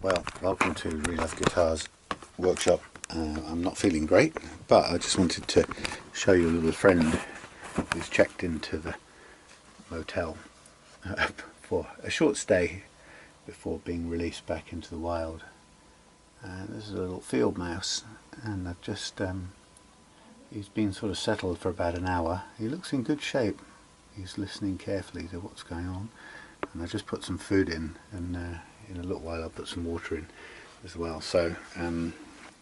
Well, welcome to Real Life Guitars workshop. I'm not feeling great, but I just wanted to show you a little friend who's checked into the motel for a short stay before being released back into the wild. This is a little field mouse, and I've just he's been sort of settled for about an hour. He looks in good shape. He's listening carefully to what's going on, and I just put some food in, and in a little while I'll put some water in as well. So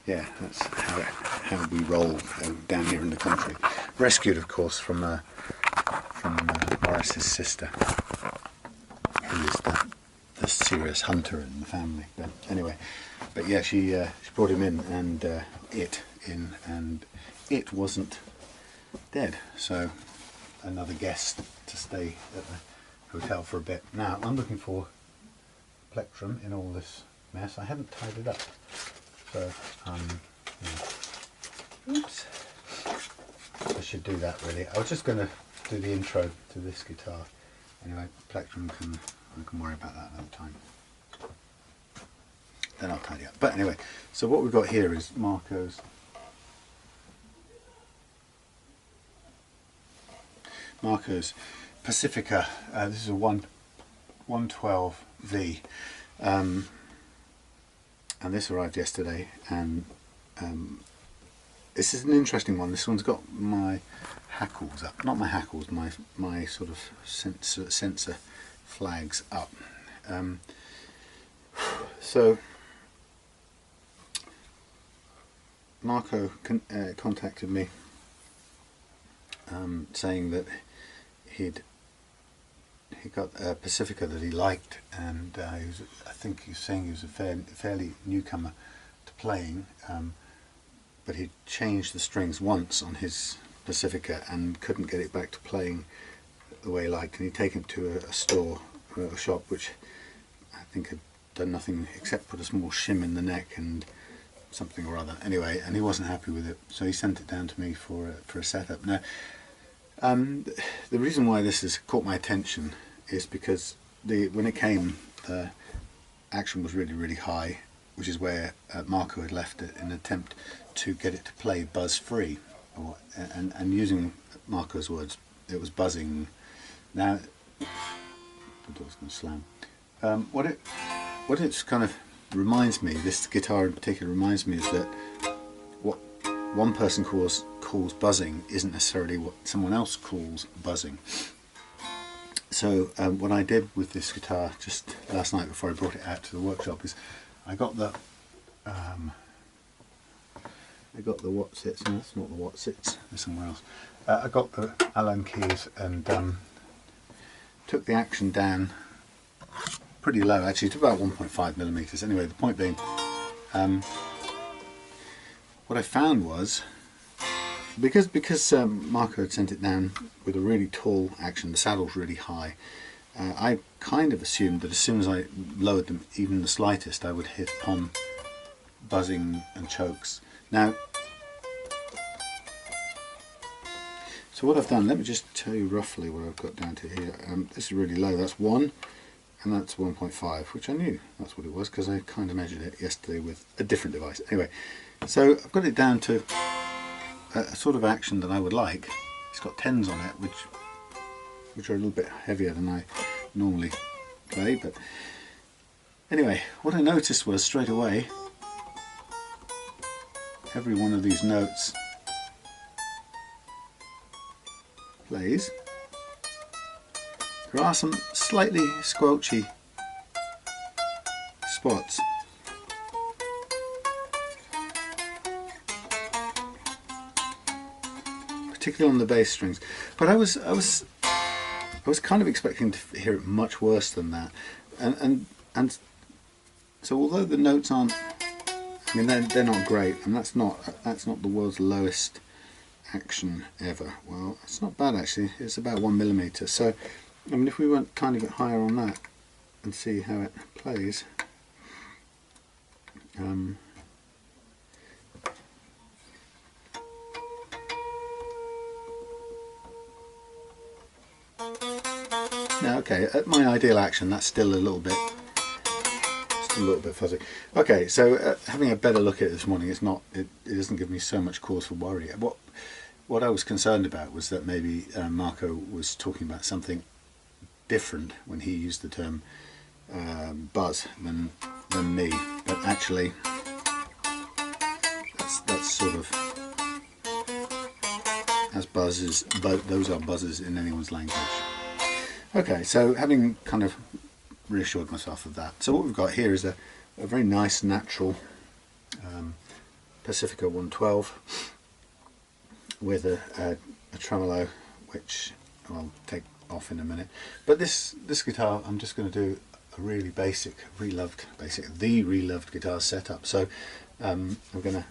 yeah, that's how we roll down here in the country. Rescued, of course, from Morris's sister, who is the serious hunter in the family. But anyway, but yeah, she brought him in, and it wasn't dead. So another guest to stay at the hotel for a bit. Now I'm looking for plectrum in all this mess. I haven't tied it up, so yeah. Oops. I should do that really. I was just going to do the intro to this guitar. Anyway, plectrum I can worry about that another time. Then I'll tidy up. But anyway, so what we've got here is Marco's Pacifica. This is a 112V, and this arrived yesterday, and this is an interesting one. This one's got my hackles up, not my hackles, my sort of sensor flags up. So Marco contacted me saying that he got a Pacifica that he liked, and I think he was saying he was a fairly newcomer to playing, but he'd changed the strings once on his Pacifica and couldn't get it back to playing the way he liked, and he'd taken it to a store, a shop, which I think had done nothing except put a small shim in the neck and something or other. Anyway, and he wasn't happy with it, so he sent it down to me for a setup. Now, the reason why this has caught my attention is because when it came, the action was really high, which is where Marco had left it in an attempt to get it to play buzz free, and using Marco's words, it was buzzing. Now, the door's going to slam. What it kind of reminds me, this guitar in particular reminds me, is that what one person calls buzzing isn't necessarily what someone else calls buzzing. So what I did with this guitar just last night before I brought it out to the workshop is I got the Watsits, no, that's not the Watsits, there's somewhere else. I got the Allen keys and took the action down pretty low, actually, to about 1.5 millimeters. Anyway, the point being, what I found was, because Marco had sent it down with a really tall action, the saddle's really high, I kind of assumed that as soon as I lowered them even the slightest, I would hit upon buzzing and chokes. Now, so what I've done, let me just tell you roughly what I've got down to here. This is really low, that's 1, and that's 1.5, which I knew that's what it was because I kind of measured it yesterday with a different device. Anyway, so I've got it down to a sort of action that I would like. It's got 10s on it, which are a little bit heavier than I normally play. But anyway, what I noticed was straight away, every one of these notes plays. There are some slightly squelchy spots. Particularly on the bass strings, but I was kind of expecting to hear it much worse than that, and so although the notes aren't, I mean, they're not great, and that's not the world's lowest action ever. Well, it's not bad actually. It's about 1 millimeter. So I mean, if we went a tiny bit higher on that and see how it plays. Now, okay, at my ideal action, that's still a little bit a little bit fuzzy. Okay, so having a better look at it this morning, it doesn't give me so much cause for worry. What I was concerned about was that maybe Marco was talking about something different when he used the term buzz than me, but actually that's sort of, as buzzes, those are buzzes in anyone's language. Okay, so having kind of reassured myself of that, so what we've got here is a very nice natural Pacifica 112 with a tremolo, which I'll take off in a minute. But this guitar, I'm just going to do a really basic, the reloved guitar setup. So I'm going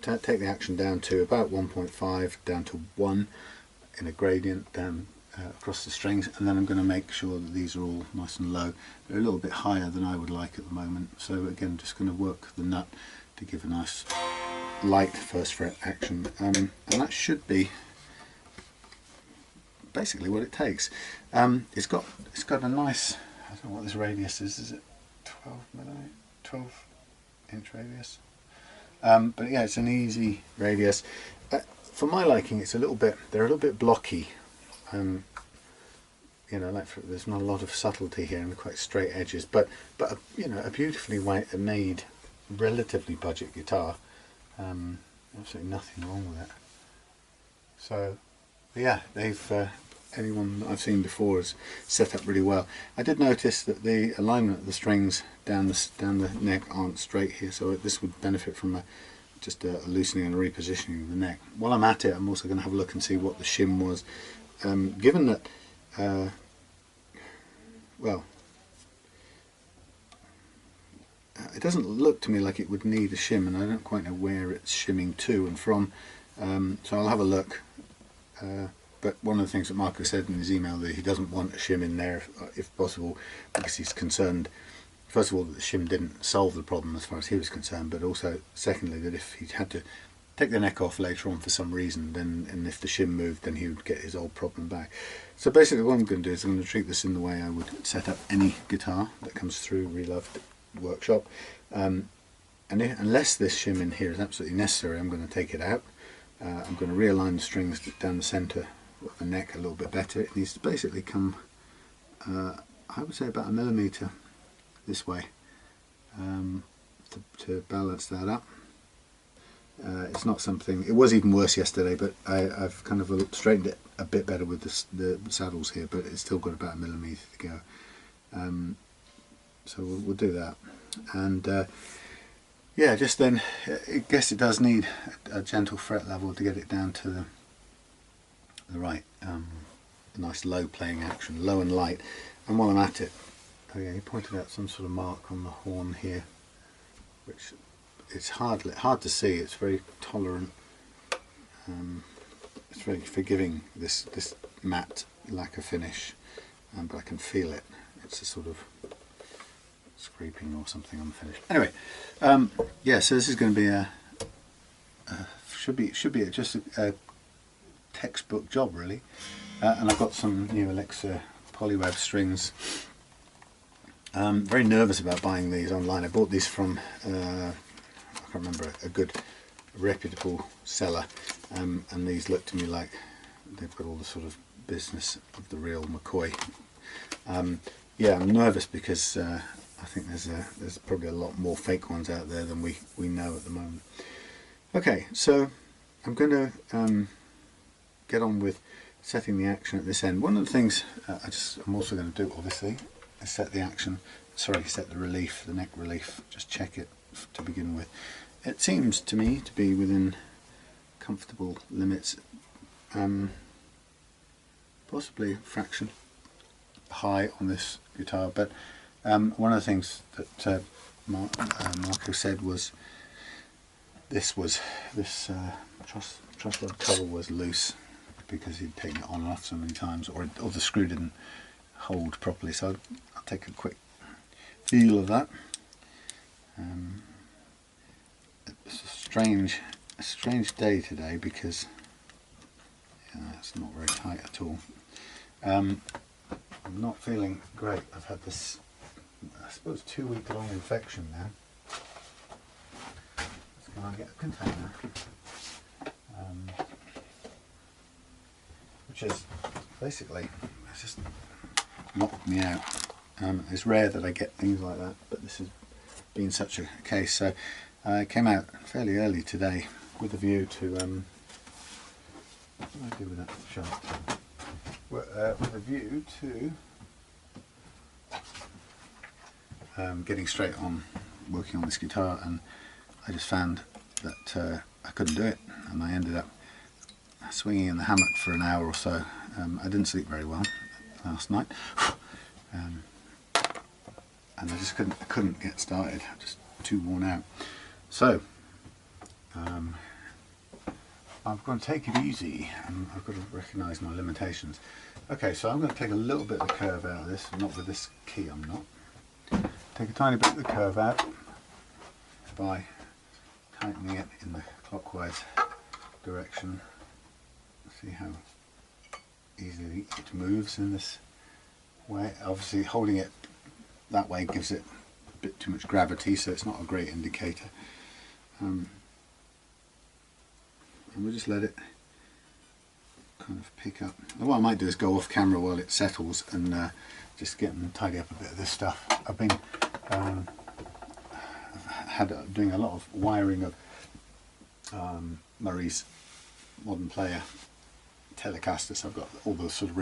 to take the action down to about 1.5, down to 1 in a gradient down across the strings, and then I'm going to make sure that these are all nice and low. They're a little bit higher than I would like at the moment, so again just going to work the nut to give a nice light first fret action, and that should be basically what it takes. It's got a nice, I don't know what this radius is it 12 inch radius? But yeah, it's an easy radius. For my liking, they're a little bit blocky. You know, there's not a lot of subtlety here and quite straight edges, but you know, a beautifully made, relatively budget guitar. Absolutely nothing wrong with it. So yeah, anyone that I've seen before has set up really well. I did notice that the alignment of the strings down the neck aren't straight here, so this would benefit from just a loosening and a repositioning of the neck. While I'm at it, I'm also going to have a look and see what the shim was. Given that, well, it doesn't look to me like it would need a shim, and I don't quite know where it's shimming to and from, so I'll have a look. But one of the things that Marco said in his email, that he doesn't want a shim in there if possible, because he's concerned, first of all, that the shim didn't solve the problem as far as he was concerned, but also secondly that if he had to take the neck off later on for some reason, and if the shim moved, then he would get his old problem back. So basically what I'm going to do is I'm going to treat this in the way I would set up any guitar that comes through Reloved Workshop, and unless this shim in here is absolutely necessary, I'm going to take it out. I'm going to realign the strings down the centre of the neck a little bit better. It needs to basically come, I would say, about 1 millimetre this way, to balance that up. It's not something, it was even worse yesterday, but I've kind of straightened it a bit better with the saddles here, but it's still got about 1 millimetre to go. So we'll do that. And yeah, just then, I guess it does need a gentle fret level to get it down to the right, nice low playing action, low and light. And while I'm at it, oh yeah, he pointed out some sort of mark on the horn here, which it's hard to see. It's very tolerant. It's very forgiving, this matte lacquer finish, but I can feel it. It's a sort of scraping or something on the finish. Anyway, yeah. So this is going to be should be just a textbook job, really. And I've got some new Elixir polyweb strings. Very nervous about buying these online. I bought these from I can't remember, a good reputable seller, and these look to me like they've got all the sort of business of the real McCoy. Yeah, I'm nervous because I think there's probably a lot more fake ones out there than we know at the moment. Okay, so I'm going to get on with setting the action at this end. One of the things I'm also going to do, obviously, is set the relief, the neck relief. Just check it to begin with. It seems to me to be within comfortable limits, possibly a fraction high on this guitar, but one of the things that Marco said was this truss rod cover was loose because he'd taken it on and off so many times, or the screw didn't hold properly. So I'll take a quick feel of that. It's a strange day today because it's not very tight at all. I'm not feeling great. I've had this I suppose 2-week long infection now. Let's go and get a container. Which is basically, it's just knocked me out. It's rare that I get things like that, but this has been such a case. So I came out fairly early today with a view to, what do I do with that shaft? With a view to getting straight on working on this guitar, and I just found that I couldn't do it, and I ended up swinging in the hammock for an hour or so. I didn't sleep very well last night, and I just couldn't get started. Just too worn out. So I'm going to take it easy. I've got to recognise my limitations. Okay, so I'm going to take a little bit of the curve out of this. Not with this key, I'm not. Take a tiny bit of the curve out by tightening it in the clockwise direction. See how easily it moves in this way. Obviously holding it that way gives it a bit too much gravity, so it's not a great indicator. And we'll just let it kind of pick up. And what I might do is go off camera while it settles and just get and tidy up a bit of this stuff. I've been doing a lot of wiring of Murray's Modern Player Telecaster, so I've got all the sort of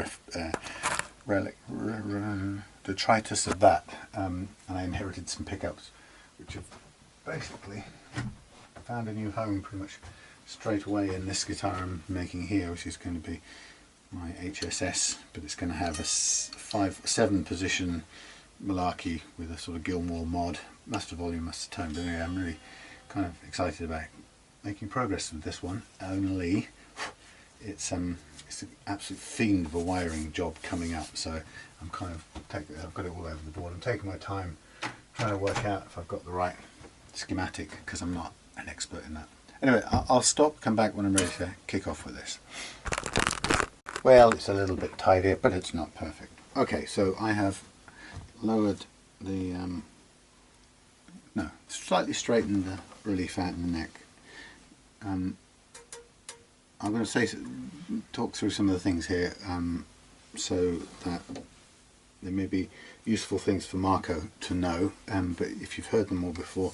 detritus of that, and I inherited some pickups which have basically found a new home pretty much straight away in this guitar I'm making here, which is going to be my HSS, but it's going to have a 7 position malarkey with a sort of Gilmore mod, master volume, master tone. But anyway, I'm really kind of excited about making progress with this one, only it's an absolute fiend of a wiring job coming up, so I'm kind of I've got it all over the board. I'm taking my time trying to work out if I've got the right schematic, because I'm not an expert in that. Anyway, I'll stop, come back when I'm ready to kick off with this. Well, it's a little bit tighter, but it's not perfect. Okay, so I have lowered the slightly straightened the relief out in the neck. I'm going to talk through some of the things here, so that there may be useful things for Marco to know, but if you've heard them all before,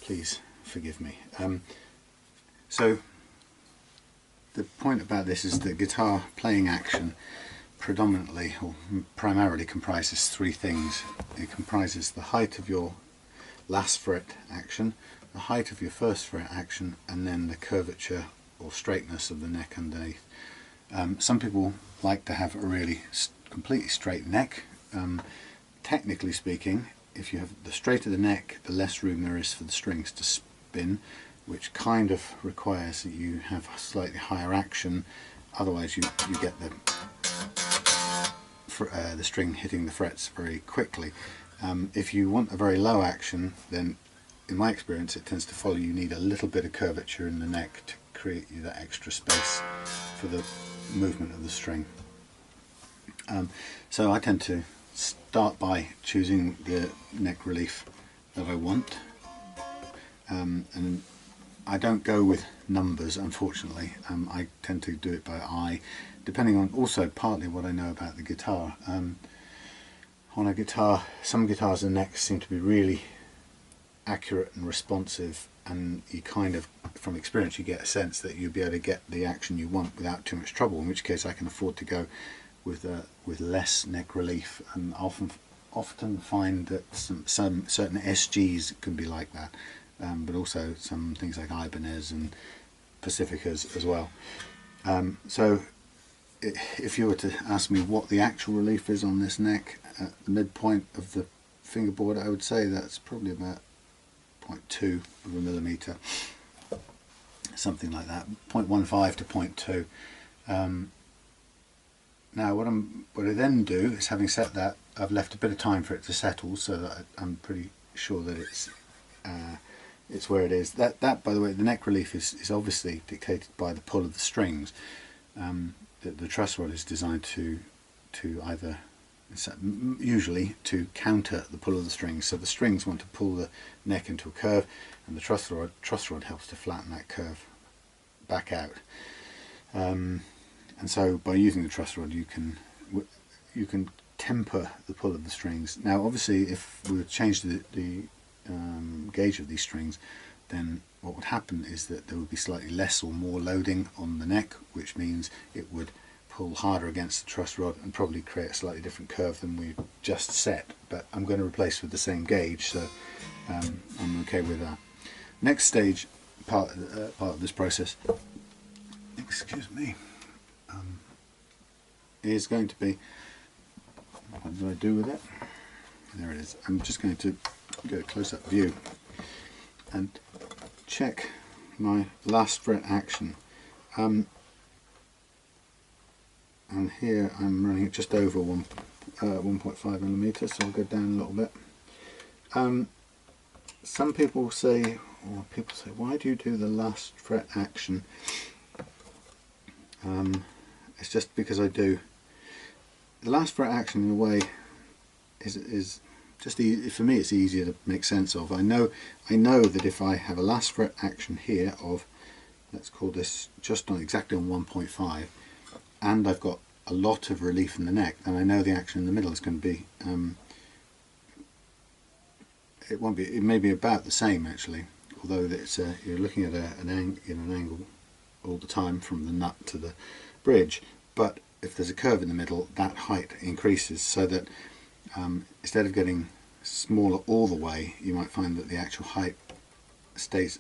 please forgive me. So the point about this is the guitar playing action predominantly or primarily comprises 3 things. It comprises the height of your last fret action, the height of your first fret action, and then the curvature or straightness of the neck underneath. Some people like to have a really completely straight neck. Technically speaking, if you have the straighter the neck, the less room there is for the strings to spin, which kind of requires that you have a slightly higher action, otherwise you get the string hitting the frets very quickly. If you want a very low action, then in my experience it tends to follow you need a little bit of curvature in the neck to create you that extra space for the movement of the string. So I tend to start by choosing the neck relief that I want, and I don't go with numbers, unfortunately. I tend to do it by eye, depending on also partly what I know about the guitar. On a guitar, some guitars the necks seem to be really accurate and responsive, and you kind of, from experience, you get a sense that you'll be able to get the action you want without too much trouble, in which case I can afford to go with less neck relief, and often find that some certain SGs can be like that, but also some things like Ibanez and Pacificas as well. So if you were to ask me what the actual relief is on this neck at the midpoint of the fingerboard, I would say that's probably about 0.2 of a millimeter, something like that, 0.15 to 0.2. Now what I then do is, having set that, I've left a bit of time for it to settle, so that I'm pretty sure that it's where it is. That by the way, the neck relief is obviously dictated by the pull of the strings. The truss rod is designed to either usually to counter the pull of the strings. So the strings want to pull the neck into a curve, and the truss rod helps to flatten that curve back out. And so by using the truss rod you can temper the pull of the strings. Now obviously if we would change the gauge of these strings, then what would happen is that there would be slightly less or more loading on the neck, which means it would pull harder against the truss rod and probably create a slightly different curve than we just set. But I'm going to replace with the same gauge, so I'm okay with that. Next stage part of this process, excuse me, is going to be, what do I do with it? There it is. I'm just going to get a close-up view and check my last fret action. And here I'm running it just over 1.5 millimeters, so I'll go down a little bit. Some people say, why do you do the last fret action? It's just because I do. The last fret action in a way is just for me it's easier to make sense of. I know that if I have a last fret action here of, let's call this just on exactly on 1.5, and I've got a lot of relief in the neck, then I know the action in the middle is going to be it may be about the same actually, although it's you're looking at an angle all the time from the nut to the bridge, but if there's a curve in the middle, that height increases, so that instead of getting smaller all the way, you might find that the actual height stays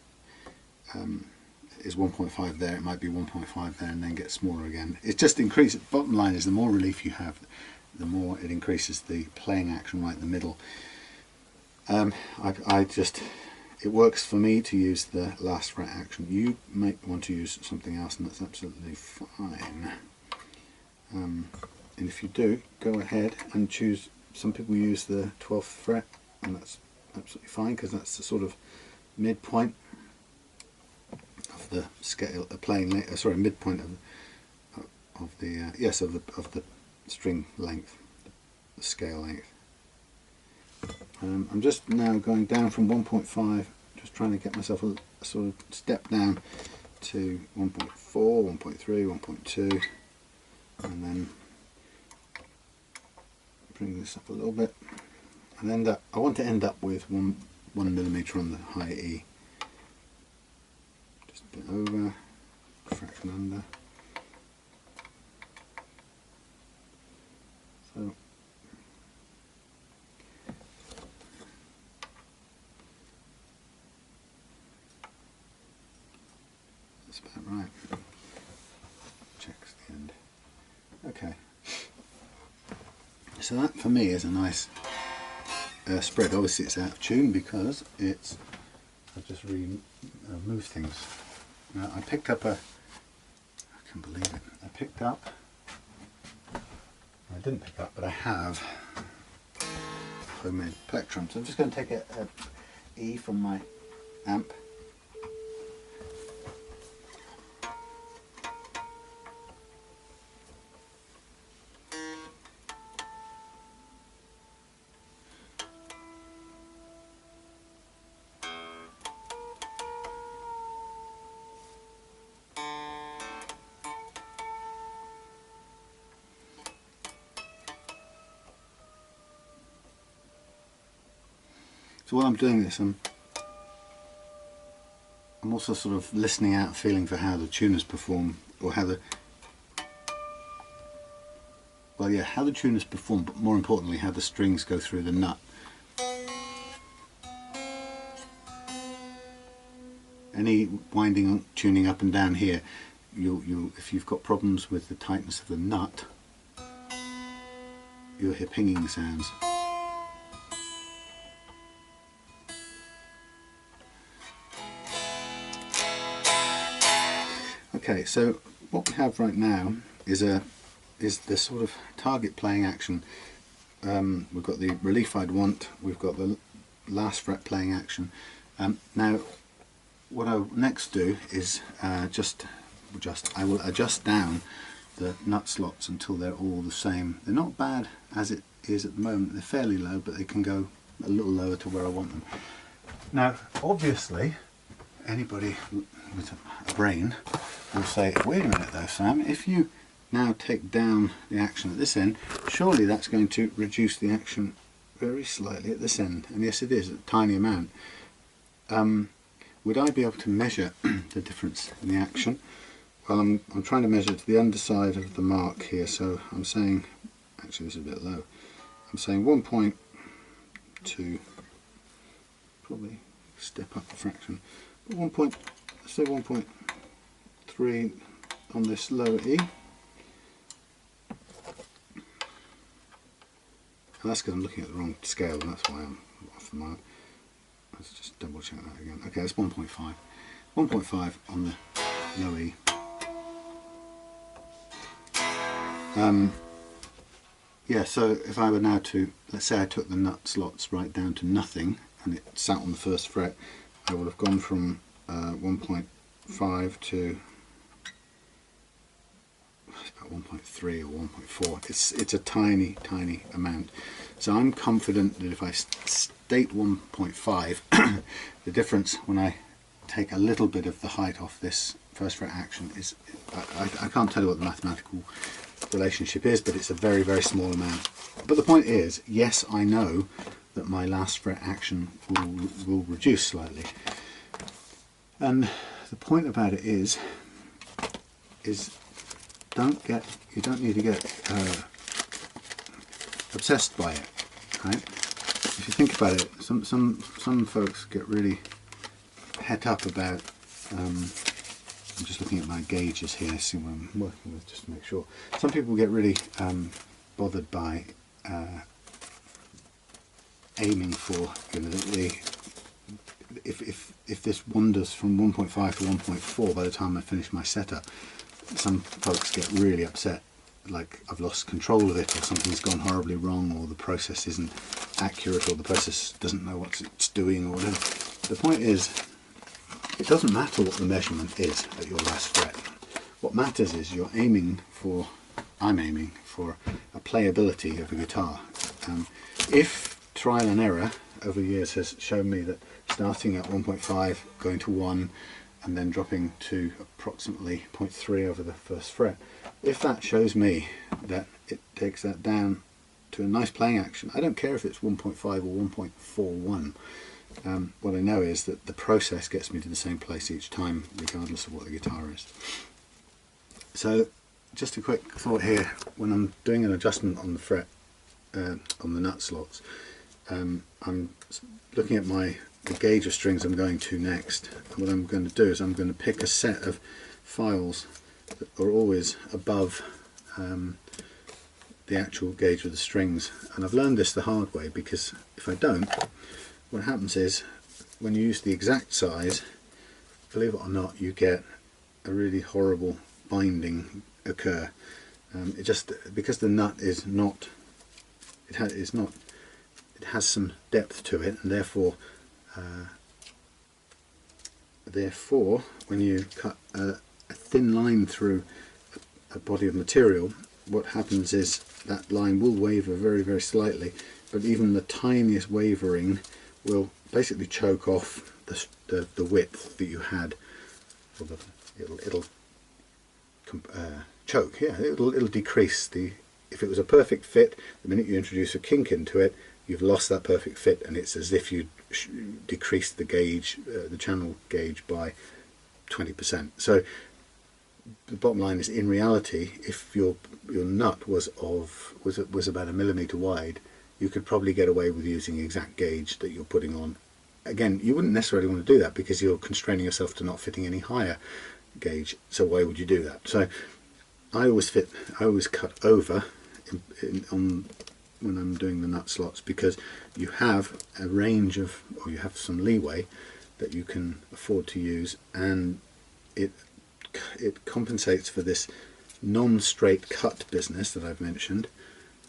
is 1.5 there, it might be 1.5 there and then get smaller again. It just increases. Bottom line is the more relief you have, the more it increases the playing action right in the middle. It works for me to use the last fret action. You might want to use something else, and that's absolutely fine. And if you do, go ahead and choose. Some people use the 12th fret, and that's absolutely fine because that's the sort of midpoint of the scale, midpoint of the string length, the scale length. I'm just now going down from 1.5, just trying to get myself a sort of step down to 1.4, 1.3, 1.2, and then bring this up a little bit, and I want to end up with 1 millimeter on the high E. Just a bit over, fraction under. So that's about right. Checks the end. Okay. So that for me is a nice spread. Obviously it's out of tune because I've just moved things. Now I picked up I can't believe it, I didn't pick up, but I have homemade plectrum. So I'm just going to take a E from my amp. So while I'm doing this, I'm also sort of listening out, feeling for how the tuners perform, or how the tuners perform, but more importantly how the strings go through the nut. Any winding, tuning up and down here, if you've got problems with the tightness of the nut, you'll hear pinging sounds. Okay, so what we have right now is the sort of target playing action. We've got the relief I'd want, we've got the last fret playing action. Now what I'll next do is I will adjust down the nut slots until they're all the same. They're not bad as it is at the moment, they're fairly low, but they can go a little lower to where I want them. Now obviously anybody with a brain will say, wait a minute though Sam, if you now take down the action at this end, surely that's going to reduce the action very slightly at this end. And yes, it is, a tiny amount. Would I be able to measure the difference in the action? Well, I'm trying to measure to the underside of the mark here, so I'm saying, actually this is a bit low, I'm saying 1.2, probably step up a fraction, but let's say 1.3 on this lower E. And that's because I'm looking at the wrong scale, and that's why I'm off the mark. Let's just double check that again. Okay, that's 1.5. 1.5 on the low E. Yeah, so if I were now to, let's say I took the nut slots right down to nothing and it sat on the first fret, I would have gone from 1.5 to about 1.3 or 1.4. It's a tiny amount. So I'm confident that if I state 1.5, the difference when I take a little bit of the height off this first fret action is, I can't tell you what the mathematical relationship is, but it's a very small amount. But the point is, yes, I know that my last fret action will reduce slightly, and the point about it is you don't need to get obsessed by it, right? If you think about it, some folks get really het up about I'm just looking at my gauges here, see what I'm working with, just to make sure. Some people get really bothered by aiming for, you know, if this wanders from 1.5 to 1.4 by the time I finish my setup. Some folks get really upset, like I've lost control of it, or something's gone horribly wrong, or the process isn't accurate, or the process doesn't know what it's doing, or whatever. The point is, it doesn't matter what the measurement is at your last fret. What matters is I'm aiming for a playability of a guitar. If trial and error over the years has shown me that starting at 1.5, going to 1, and then dropping to approximately 0.3 over the first fret, if that shows me that it takes that down to a nice playing action, I don't care if it's 1.5 or 1.41. What I know is that the process gets me to the same place each time, regardless of what the guitar is. So just a quick thought here, when I'm doing an adjustment on the fret, on the nut slots, I'm looking at the gauge of strings I'm going to next. And what I'm going to do is I'm going to pick a set of files that are always above the actual gauge of the strings. And I've learned this the hard way, because if I don't, what happens is when you use the exact size, believe it or not, you get a really horrible binding occur. It just, because the nut is not, it has some depth to it, and therefore when you cut a thin line through a body of material, what happens is that line will waver very slightly, but even the tiniest wavering will basically choke off the width that you had. It'll choke, yeah, it'll decrease the, if it was a perfect fit, the minute you introduce a kink into it, you've lost that perfect fit, and it's as if you decreased the gauge, the channel gauge, by 20%. So the bottom line is, in reality, if your nut was about 1 millimeter wide, you could probably get away with using the exact gauge that you're putting on. Again, you wouldn't necessarily want to do that, because you're constraining yourself to not fitting any higher gauge, so why would you do that? So I always cut over when I'm doing the nut slots, because you have a range of, or you have some leeway that you can afford to use, and it compensates for this non-straight cut business that I've mentioned.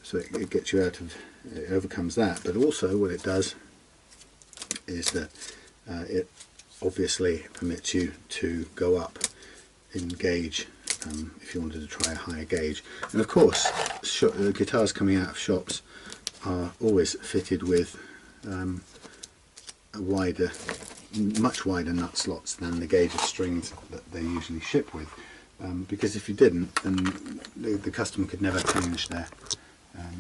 So it gets you out of, it overcomes that, but also what it does is that it obviously permits you to go up in gauge if you wanted to try a higher gauge. And of course, the guitars coming out of shops are always fitted with a wider, much wider nut slots than the gauge of strings that they usually ship with, because if you didn't, then the customer could never change their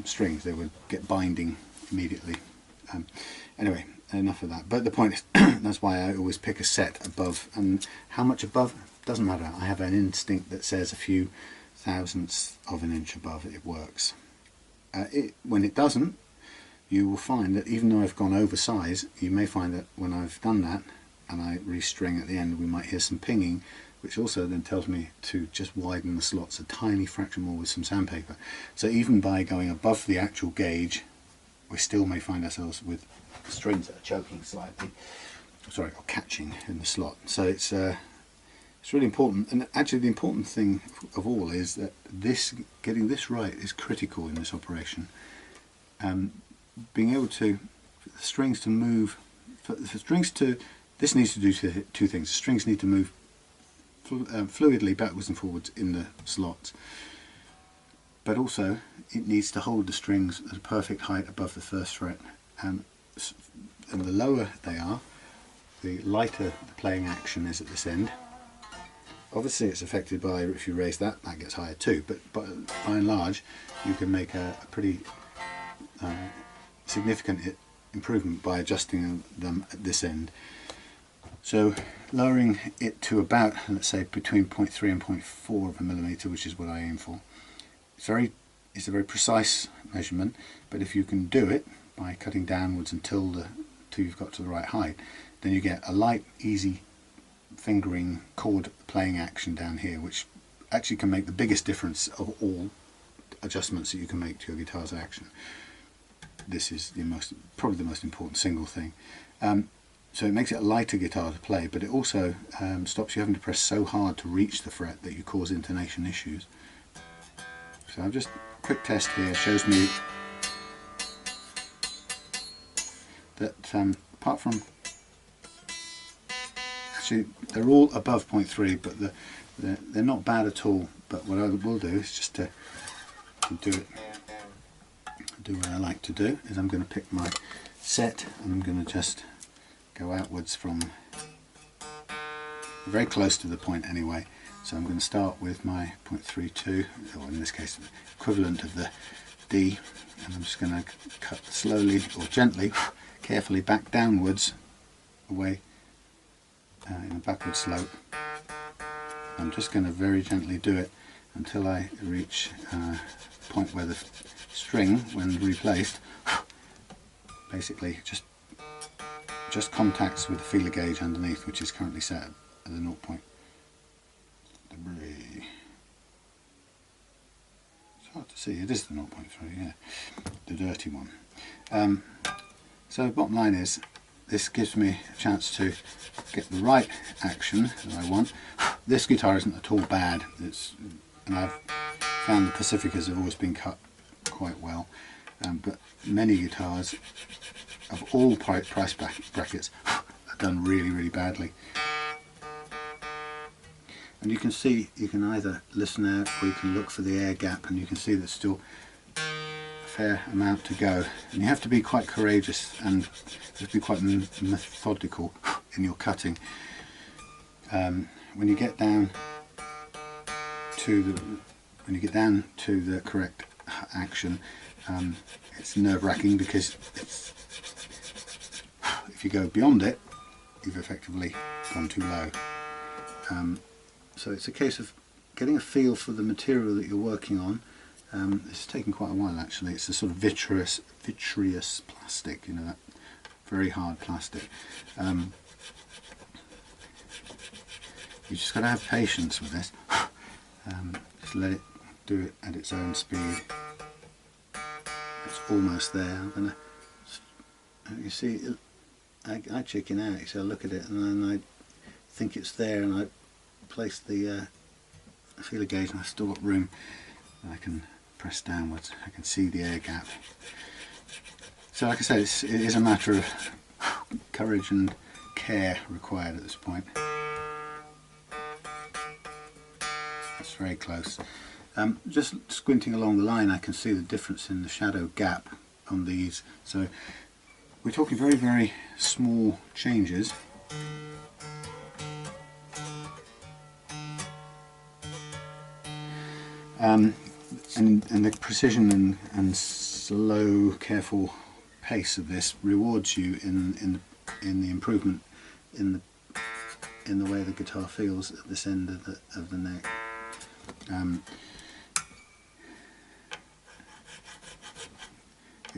strings. They would get binding immediately. Anyway, enough of that. But the point is, that's why I always pick a set above. And how much above doesn't matter. I have an instinct that says a few thousandths of an inch above it works. When it doesn't, you will find that even though I've gone over size, you may find that when I've done that and I restring at the end, we might hear some pinging, which also then tells me to just widen the slots a tiny fraction more with some sandpaper. So even by going above the actual gauge, we still may find ourselves with strings that are choking slightly, sorry, or catching in the slot. So it's really important. And actually the important thing of all is that getting this right is critical in this operation. Being able to, for the strings to move, this needs to do two things. The strings need to move fluidly backwards and forwards in the slots, but also it needs to hold the strings at a perfect height above the first fret, and the lower they are, the lighter the playing action is at this end. Obviously it's affected by, if you raise that gets higher too, but by and large you can make a pretty significant improvement by adjusting them at this end. So lowering it to about, let's say, between 0.3 and 0.4 of a millimetre, which is what I aim for. It's a very precise measurement, but if you can do it by cutting downwards until you've got to the right height, then you get a light, easy fingering chord playing action down here, which actually can make the biggest difference of all adjustments that you can make to your guitar's action. This is probably the most important single thing. So it makes it a lighter guitar to play, but it also stops you having to press so hard to reach the fret that you cause intonation issues. So I've just, quick test here shows me that apart from, actually they're all above 0.3, but they're not bad at all. But what I will do is just to do what I like to do, is I'm going to pick my set and I'm going to just go outwards from very close to the point anyway. So I'm going to start with my 0.32, or in this case the equivalent of the D, and I'm just going to cut slowly or gently, carefully back downwards away in a backward slope. I'm just going to very gently do it until I reach a point where the string, when replaced, basically just contacts with the feeler gauge underneath, which is currently set at the 0.3. It's hard to see, it is the 0.3, yeah, the dirty one. So bottom line is, this gives me a chance to get the right action that I want. This guitar isn't at all bad, and I've found the Pacificas have always been cut quite well, but many guitars of all price brackets are done really, really badly. And you can see, you can either listen out or you can look for the air gap, and you can see there's still a fair amount to go. And you have to be quite courageous and you have to be quite methodical in your cutting. When you get down to the correct action, it's nerve-wracking, because if you go beyond it, you've effectively gone too low. So it's a case of getting a feel for the material that you're working on. It's taken quite a while actually. It's a sort of vitreous plastic, you know, that very hard plastic. You just got to have patience with this. Just let it do it at its own speed. It's almost there. I'm gonna, you see, I chicken out. You see, I look at it and then I think it's there, and I place the feeler gauge, and I've still got room. I can press downwards. I can see the air gap. So, like I said, it is a matter of courage and care required at this point. Let's very close. Just squinting along the line, I can see the difference in the shadow gap on these. So we're talking very, very small changes. And the precision and slow, careful pace of this rewards you in the improvement in the way the guitar feels at this end of the neck.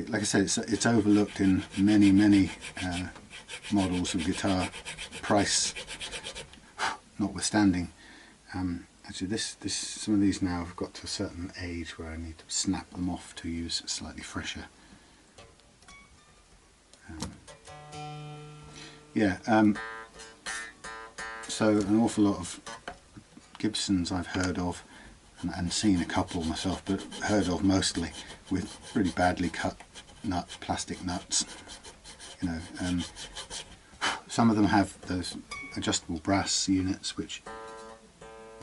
Like I said, it's overlooked in many models of guitar, price notwithstanding. Actually, some of these now have got to a certain age where I need to snap them off to use slightly fresher. So an awful lot of Gibsons I've heard of, and seen a couple myself, but heard of mostly with really badly cut plastic nuts. You know, some of them have those adjustable brass units, which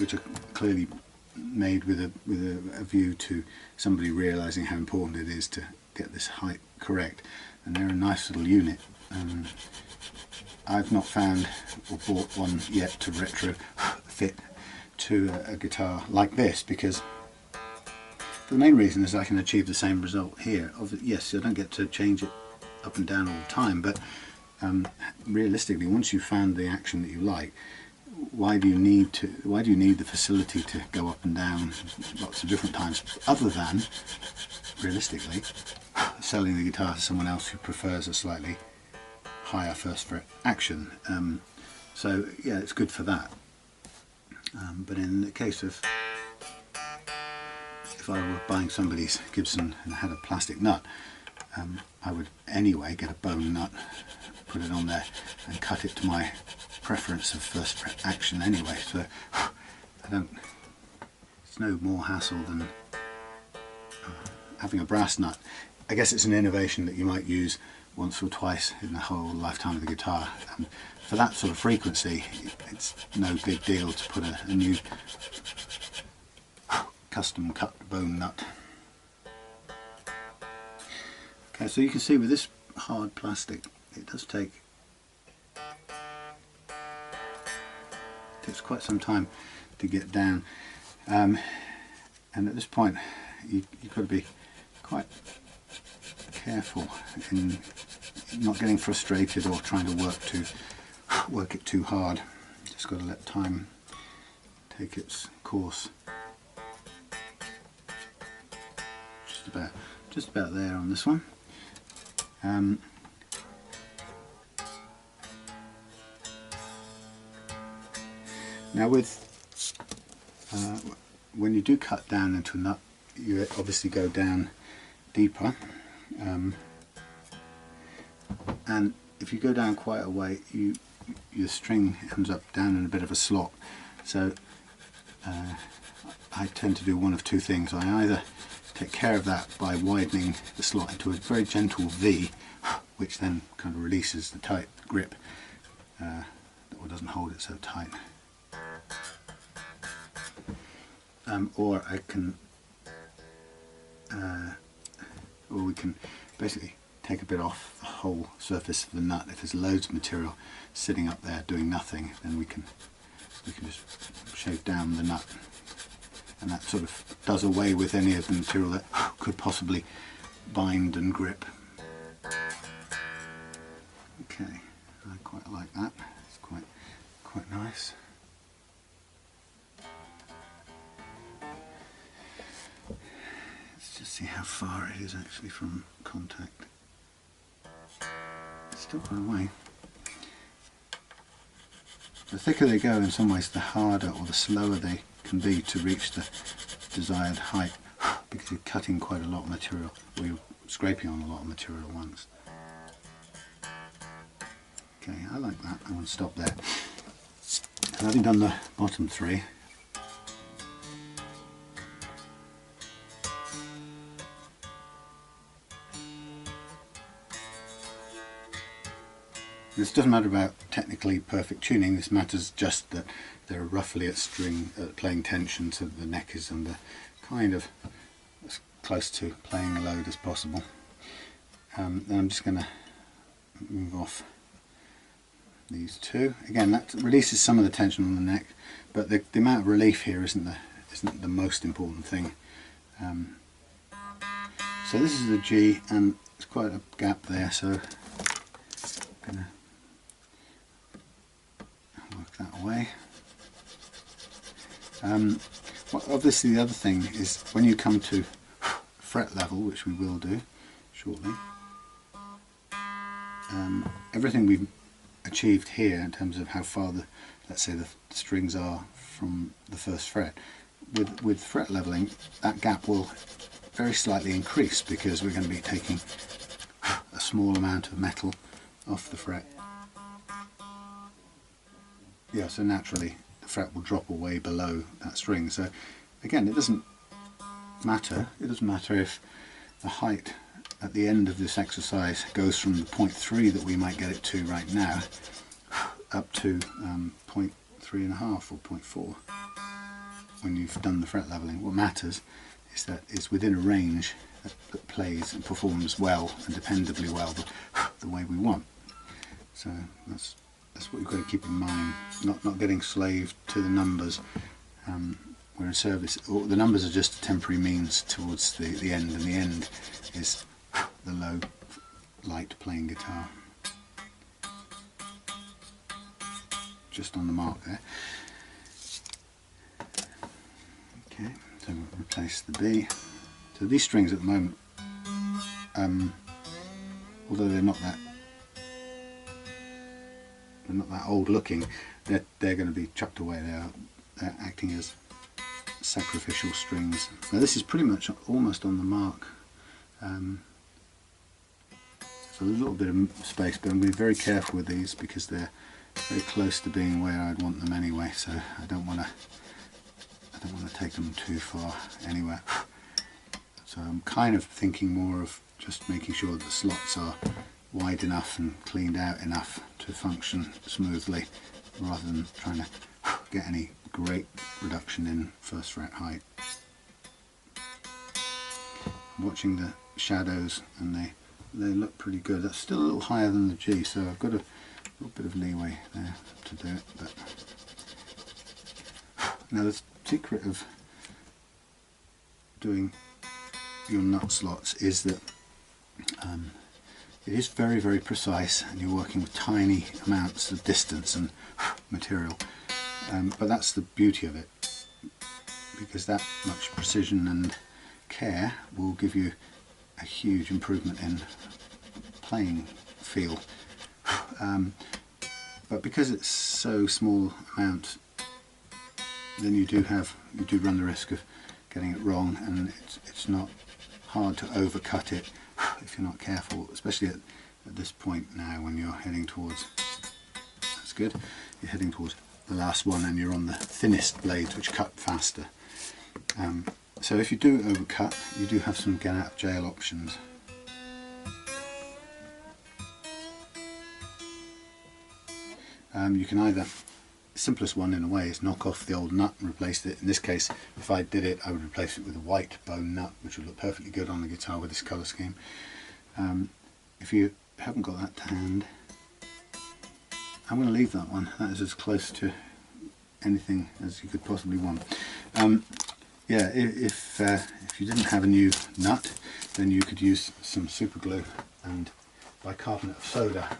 are clearly made with a view to somebody realising how important it is to get this height correct, and they're a nice little unit. I've not found or bought one yet to retrofit to a guitar like this, because the main reason is I can achieve the same result here. Yes, I don't get to change it up and down all the time, but realistically, once you've found the action that you like, why do you need the facility to go up and down lots of different times, other than realistically selling the guitar to someone else who prefers a slightly higher first fret action? So yeah, it's good for that. But in the case of if I were buying somebody's Gibson and had a plastic nut, I would anyway get a bone nut, put it on there and cut it to my preference of first fret action anyway, so it's no more hassle than having a brass nut. I guess it's an innovation that you might use once or twice in the whole lifetime of the guitar. For that sort of frequency, it's no big deal to put a new custom cut bone nut. Okay, so you can see with this hard plastic, it does takes quite some time to get down, and at this point you've got to be quite careful in not getting frustrated or trying to work it too hard. Just got to let time take its course. Just about there on this one. Now when you do cut down into a nut, you obviously go down deeper, and if you go down quite a way, your string ends up down in a bit of a slot. So I tend to do one of two things. I either take care of that by widening the slot into a very gentle V, which then kind of releases the tight grip, or doesn't hold it so tight. Or I can, or we can basically take a bit off the whole surface of the nut. If there's loads of material sitting up there doing nothing, then we can just shave down the nut, and that sort of does away with any of the material that could possibly bind and grip. Okay, I quite like that. It's quite nice. Let's just see how far it is actually from contact. It's still quite a way. The thicker they go, in some ways, the harder or the slower they can be to reach the desired height, because you're cutting quite a lot of material, or you're scraping on a lot of material at once. Okay, I like that. I want to stop there. And having done the bottom three, this doesn't matter about technically perfect tuning. This matters just that they're roughly at playing tension, so the neck is under kind of as close to playing a load as possible. Then I'm just going to move off these two. Again, that releases some of the tension on the neck, but the amount of relief here isn't the most important thing. So this is the G, and there's quite a gap there, so I'm going to work that away. Obviously the other thing is when you come to fret level, which we will do shortly, everything we've achieved here in terms of how far let's say the strings are from the first fret, with fret leveling, that gap will very slightly increase because we're going to be taking a small amount of metal off the fret. Yeah, so naturally the fret will drop away below that string. So again, it doesn't matter. It doesn't matter if the height at the end of this exercise goes from the 0.3 that we might get it to right now up to 0.3.5 or 0.4 when you've done the fret leveling. What matters is that it's within a range that plays and performs well and dependably well the way we want. So that's what you've got to keep in mind, not getting slaved to the numbers. We're in service, or the numbers are just a temporary means towards the end, and the end is the low light playing guitar. Just on the mark there. Okay, so we'll replace the B. So these strings at the moment, although they're not that old looking, they're going to be chucked away. They're acting as sacrificial strings. Now this is pretty much almost on the mark. So a little bit of space, but I'm going to be very careful with these because they're very close to being where I'd want them anyway. So I don't want to take them too far anywhere. So I'm kind of thinking more of just making sure the slots are wide enough and cleaned out enough to function smoothly, rather than trying to get any great reduction in first fret height. I'm watching the shadows and they look pretty good. That's still a little higher than the G, so I've got a little bit of leeway there to do it. But now the secret of doing your nut slots is that it is very, very precise, and you're working with tiny amounts of distance and material, but that's the beauty of it, because that much precision and care will give you a huge improvement in playing feel. But because it's so small amount, then you do run the risk of getting it wrong, and it's not hard to overcut it if you're not careful, especially at this point now when you're heading towards, that's good, you're heading towards the last one and you're on the thinnest blades which cut faster. So if you do overcut, you do have some get out of jail options. You can either, the simplest one in a way is knock off the old nut and replace it. In this case, if I did it, I would replace it with a white bone nut, which would look perfectly good on the guitar with this colour scheme. If you haven't got that to hand, I'm going to leave that one. That is as close to anything as you could possibly want. Yeah, if you didn't have a new nut, then you could use some super glue and bicarbonate of soda.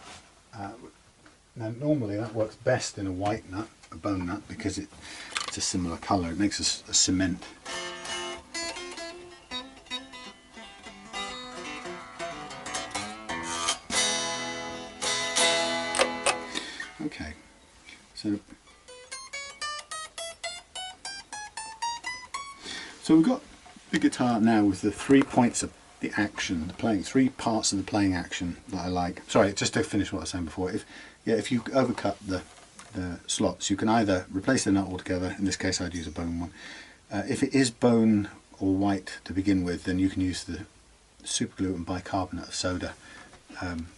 Now normally that works best in a white nut, a bone nut, because it's a similar colour. It makes a cement. Okay, so we've got the guitar now with the 3 points of the action, the playing, 3 parts of the playing action that I like. Sorry, just to finish what I was saying before. If you overcut the slots, you can either replace the nut altogether. In this case, I'd use a bone one. If it is bone or white to begin with, then you can use the super glue and bicarbonate of soda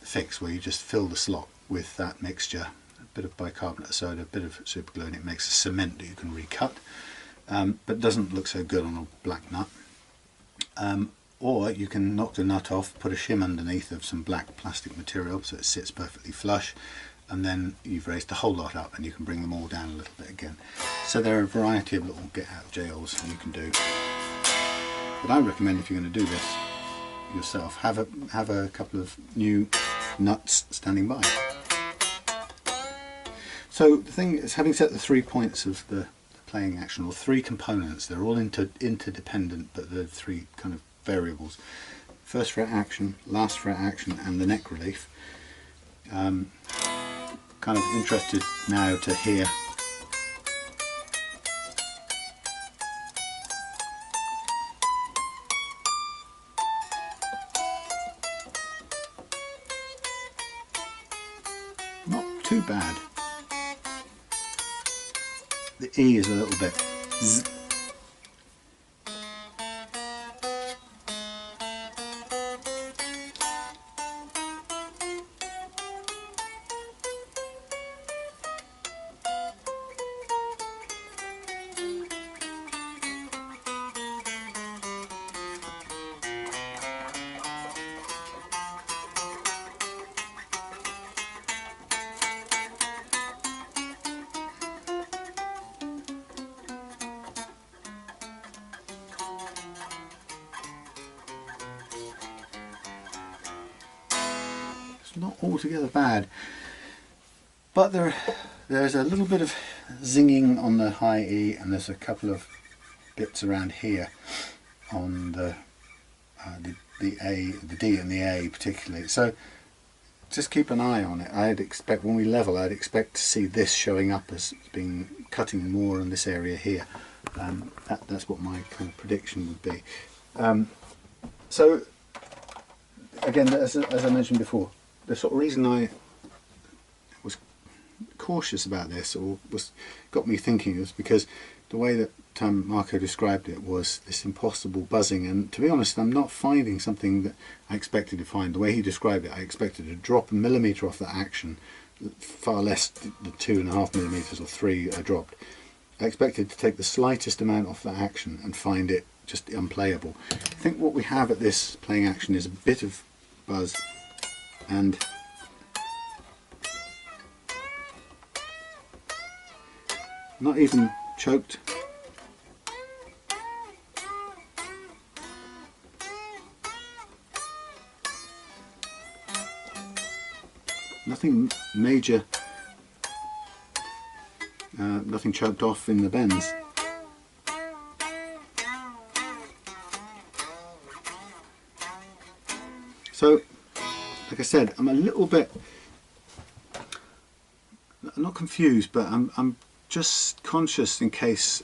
fix, where you just fill the slot with that mixture, a bit of bicarbonate of soda, a bit of super glue, and it makes a cement that you can recut, but doesn't look so good on a black nut. Or you can knock the nut off, put a shim underneath of some black plastic material so it sits perfectly flush, and then you've raised the whole lot up and you can bring them all down a little bit again. So there are a variety of little get out of jails you can do. But I recommend, if you're going to do this yourself, have a couple of new nuts standing by. So the thing is, having set the 3 points of the playing action, or 3 components, they're all interdependent, but they're 3 kind of variables. First fret action, last fret action, and the neck relief. Kind of interested now to hear not too bad. The E is a little bit zzz. Not altogether bad, but there's a little bit of zinging on the high E, and there's a couple of bits around here on the A, the D and the A particularly. So just keep an eye on it. I'd expect, when we level, I'd expect to see this showing up as being cutting more in this area here. That's what my kind of prediction would be. So again, as I mentioned before, the sort of reason I was cautious about this, or got me thinking, is because the way that Marco described it was this impossible buzzing, and to be honest, I'm not finding something that I expected to find. The way he described it, I expected to drop a millimetre off that action, far less the 2.5 millimetres or 3 I dropped. I expected to take the slightest amount off that action and find it just unplayable. I think what we have at this playing action is a bit of buzz, and not even choked. Nothing major, nothing choked off in the bends. So, like I said, I'm a little bit, not confused, but I'm just conscious in case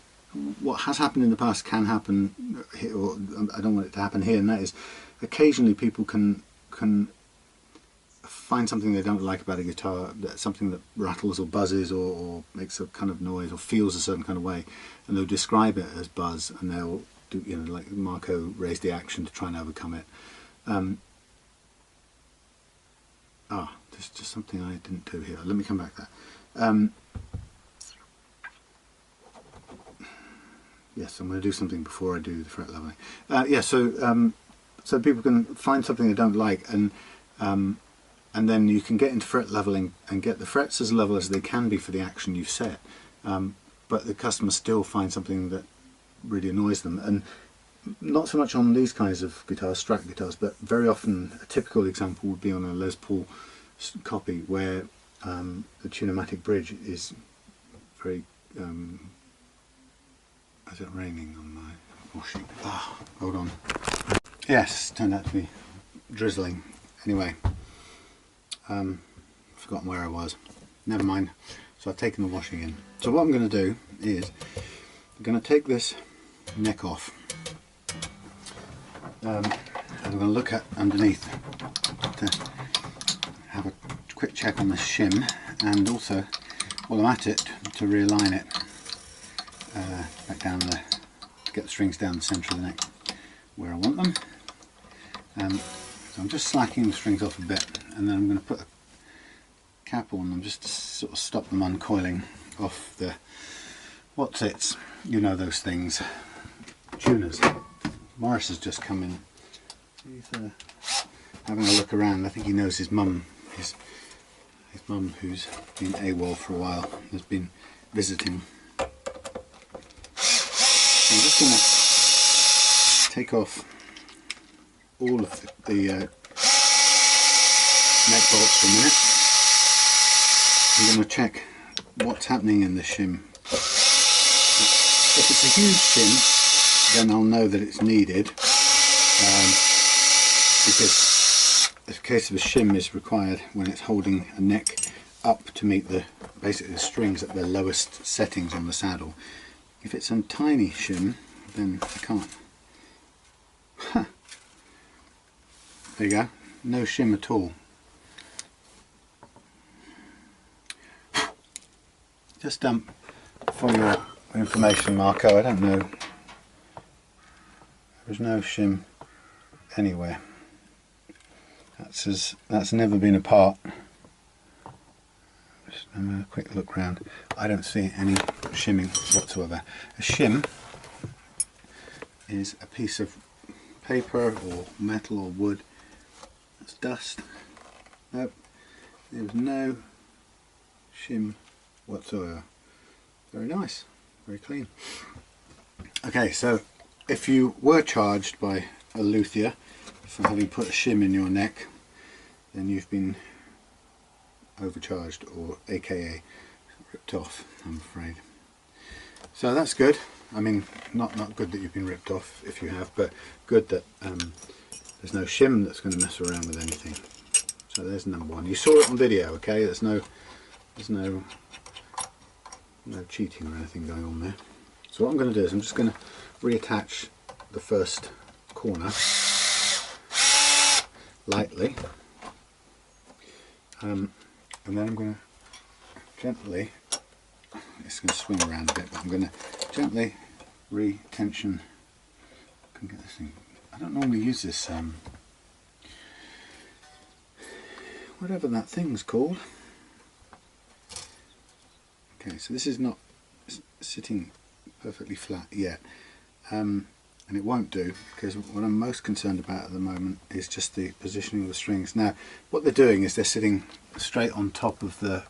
what has happened in the past can happen here, or I don't want it to happen here, and that is occasionally people can find something they don't like about a guitar, something that rattles or buzzes or makes a kind of noise or feels a certain kind of way, and they'll describe it as buzz, and they'll do, you know, like Marco raised the action to try and overcome it. There's just something I didn't do here. Let me come back to that. Yes, I'm going to do something before I do the fret leveling. So people can find something they don't like, and then you can get into fret leveling and get the frets as level as they can be for the action you've set. But the customer still finds something that really annoys them, and not so much on these kinds of guitars, Strat guitars, but very often a typical example would be on a Les Paul copy where the tunematic bridge is very is it raining on my washing? Hold on. Yes, turned out to be drizzling. Anyway, forgotten where I was. Never mind. So I've taken the washing in. So what I'm going to do is I'm going to take this neck off. I'm going to look at underneath to have a quick check on the shim, and also while I'm at it to realign it back down to get the strings down the centre of the neck where I want them. So I'm just slacking the strings off a bit, and then I'm going to put a cap on them just to sort of stop them uncoiling off the what's-its, you know, those things, tuners. Morris has just come in. He's having a look around. I think he knows his mum, his mum, who's been AWOL for a while, has been visiting. So I'm just going to take off all of the neck bolts for a minute. I'm going to check what's happening in the shim. If it's a huge shim, then I'll know that it's needed, because the case of a shim is required when it's holding a neck up to meet basically the strings at their lowest settings on the saddle. If it's a tiny shim, then I can't. Huh. There you go, no shim at all. Just for your information, Marco, I don't know, there's no shim anywhere. That's never been a part. Just have a quick look round. I don't see any shimming whatsoever. A shim is a piece of paper or metal or wood that's dust. Nope, there's no shim whatsoever. Very nice, very clean. Okay, so if you were charged by a luthier for having put a shim in your neck, then you've been overcharged, or aka ripped off, I'm afraid. So that's good. I mean, not good that you've been ripped off if you have, but good that there's no shim that's going to mess around with anything. So there's number one. You saw it on video, okay? There's no cheating or anything going on there. So what I'm going to do is I'm just going to reattach the first corner lightly, and then I'm going to gently, it's going to swing around a bit, but I'm going to gently re-tension. I can get this thing. I don't normally use this whatever that thing's called. Okay, so this is not sitting perfectly flat yet, and it won't do, because what I'm most concerned about at the moment is just the positioning of the strings. Now what they're doing is they're sitting straight on top of the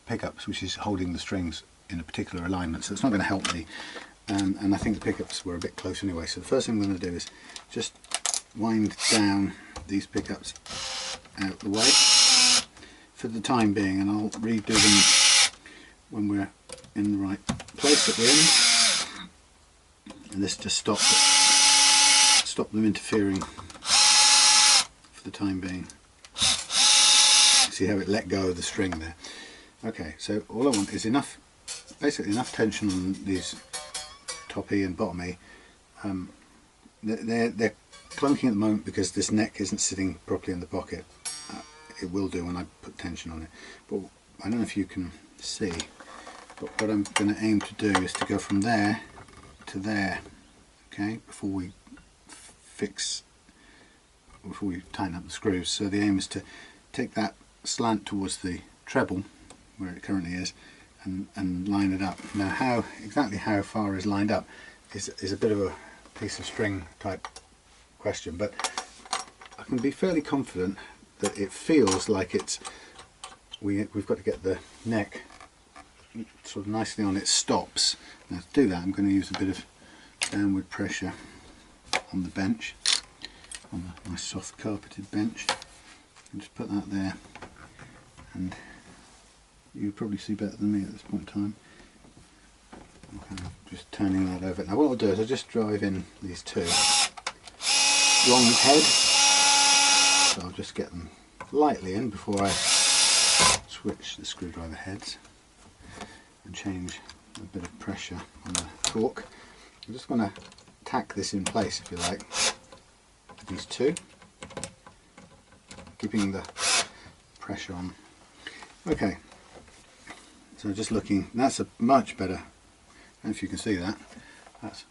pickups, which is holding the strings in a particular alignment, so it's not going to help me, and I think the pickups were a bit close anyway. So the first thing I'm going to do is just wind down these pickups out the way for the time being, and I'll redo them when we're in the right place at the end. And this just stop them interfering for the time being. See how it let go of the string there. Okay, so all I want is basically enough tension on these top E and bottom E. They're clunking at the moment because this neck isn't sitting properly in the pocket. It will do when I put tension on it, but I don't know if you can see, but what I'm going to aim to do is to go from there to there, okay, before we tighten up the screws. So the aim is to take that slant towards the treble where it currently is and line it up. Now exactly how far is lined up is a bit of a piece of string type question, but I can be fairly confident that it feels like we've got to get the neck sort of nicely on its stops. Now to do that I'm going to use a bit of downward pressure on the bench, on the nice soft carpeted bench, and just put that there, and you probably see better than me at this point in time. Okay, just turning that over. Now what I'll do is I'll just drive in these two. Wrong head, so I'll just get them lightly in before I switch the screwdriver heads and change a bit of pressure on the torque. I'm just going to tack this in place, if you like, these two, keeping the pressure on. Okay, so just looking, that's a much better, I don't know if you can see that, that's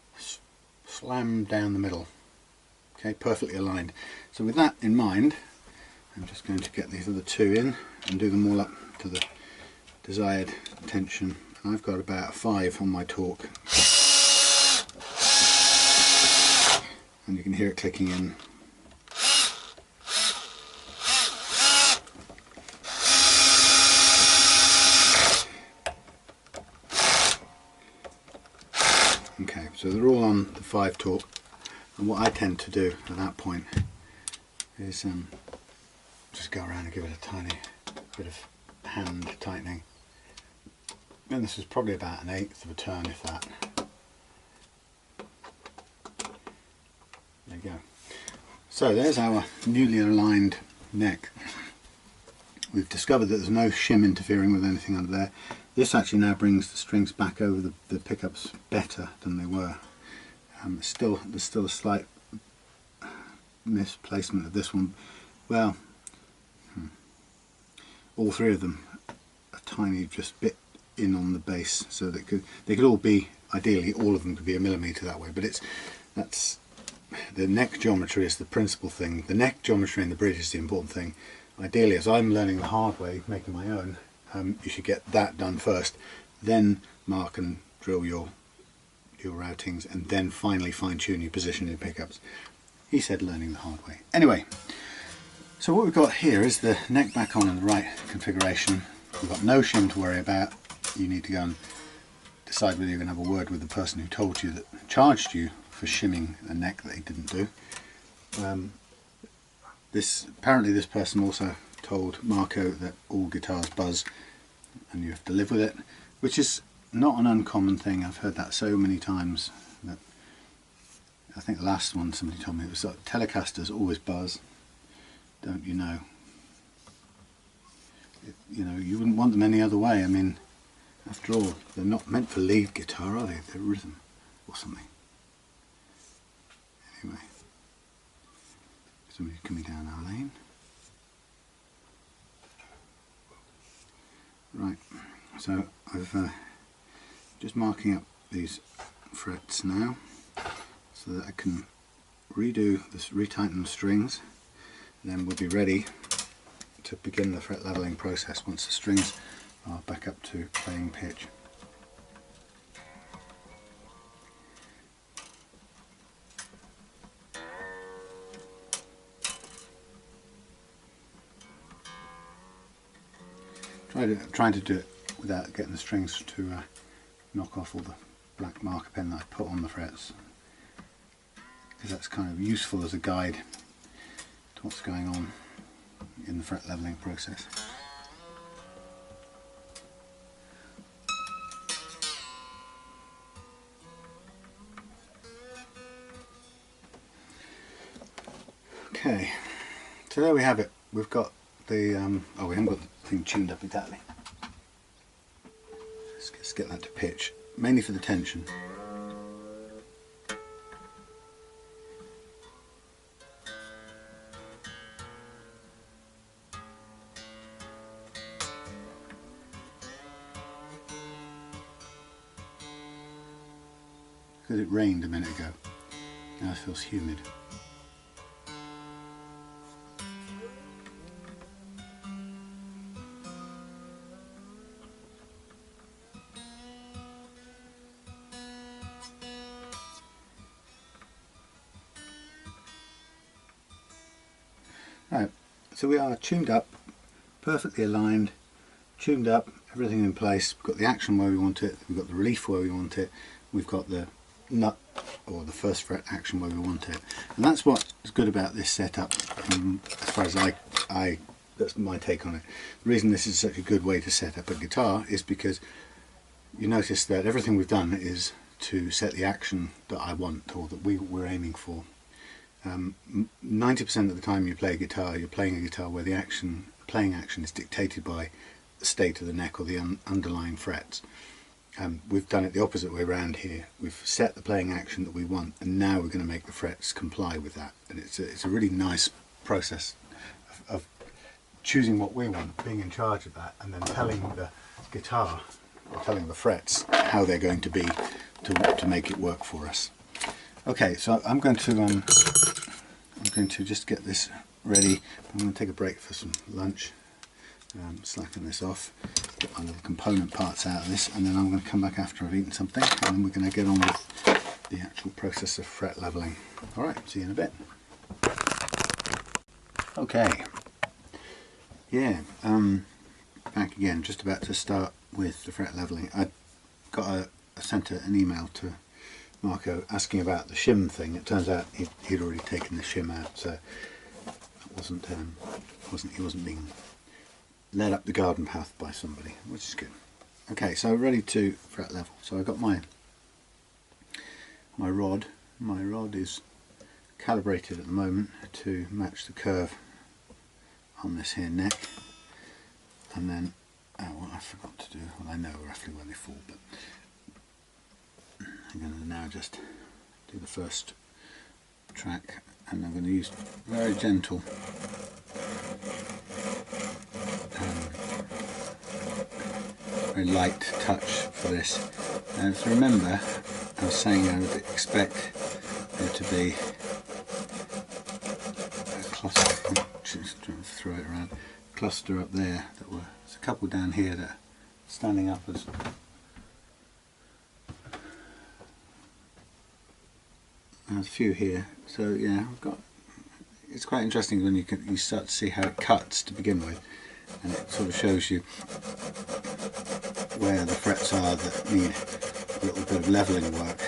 slammed down the middle, okay, perfectly aligned. So with that in mind, I'm just going to get these other two in and do them all up to the desired tension. And I've got about 5 on my torque, and you can hear it clicking in. Okay, so they're all on the 5 torque, and what I tend to do at that point is just go around and give it a tiny bit of hand tightening. And this is probably about 1/8 of a turn, if that. There you go. So there's our newly aligned neck. We've discovered that there's no shim interfering with anything under there. This actually now brings the strings back over the pickups better than they were. There's still a slight misplacement of this one. Well, all 3 of them a tiny just bit in on the base, so they could all be, ideally all of them could be 1 millimetre that way, but that's the neck geometry is the principal thing. The neck geometry in the bridge is the important thing. Ideally, as I'm learning the hard way, making my own, you should get that done first, then mark and drill your routings, and then finally fine-tune your position in pickups. He said learning the hard way. Anyway, so what we've got here is the neck back on in the right configuration. We've got no shim to worry about. You need to go and decide whether you're going to have a word with the person who told you, that charged you for shimming a neck that he didn't do. Apparently this person also told Marco that all guitars buzz and you have to live with it, which is not an uncommon thing. I've heard that so many times. That I think the last one somebody told me, it was like, Telecasters always buzz, don't you know? You know, you wouldn't want them any other way. I mean, after all, they're not meant for lead guitar, are they? They're rhythm or something. Anyway, somebody's coming down our lane. Right, so I've just marking up these frets now so that I can retighten the strings, and then we'll be ready to begin the fret leveling process once the strings are back up to playing pitch. Trying to do it without getting the strings to knock off all the black marker pen that I put on the frets, because that's kind of useful as a guide to what's going on in the fret leveling process. Okay, so there we have it. We've got the oh, we haven't got the thing tuned up exactly. Let's get that to pitch, mainly for the tension. Because it rained a minute ago, now it feels humid. Right, so we are tuned up, perfectly aligned, tuned up, everything in place. We've got the action where we want it, we've got the relief where we want it, we've got the nut or the first fret action where we want it. And that's what's good about this setup, as far as that's my take on it. The reason this is such a good way to set up a guitar is because you notice that everything we've done is to set the action that I want, or that we're aiming for. 90% of the time you play a guitar, you're playing a guitar where the playing action is dictated by the state of the neck or the underlying frets. We've done it the opposite way around here. We've set the playing action that we want, and now we're going to make the frets comply with that. And it's a really nice process of choosing what we want, being in charge of that, and then telling the guitar, or telling the frets how they're going to be to make it work for us. Okay, so I'm going to just get this ready. I'm going to take a break for some lunch. slacken this off, get my little component parts out of this, and then I'm going to come back after I've eaten something, and then we're going to get on with the actual process of fret leveling. Alright, see you in a bit. Okay, yeah, back again, just about to start with the fret leveling. I sent an email to Marco asking about the shim thing. It turns out he'd already taken the shim out, so he wasn't being led up the garden path by somebody, which is good. Okay, so ready to fret level. So I've got my rod. My rod is calibrated at the moment to match the curve on this here neck, and then what I forgot to do, well, I know roughly where they fall, but I'm going to now just do the first track, and I'm going to use very gentle very light touch for this. Now, if you remember, I was saying I would expect there to be a cluster, just throw it around, a cluster up there. There's a couple down here that are standing up as there's a few here. So yeah, it's quite interesting when you start to see how it cuts to begin with, and it sort of shows you where the frets are that need a little bit of levelling work.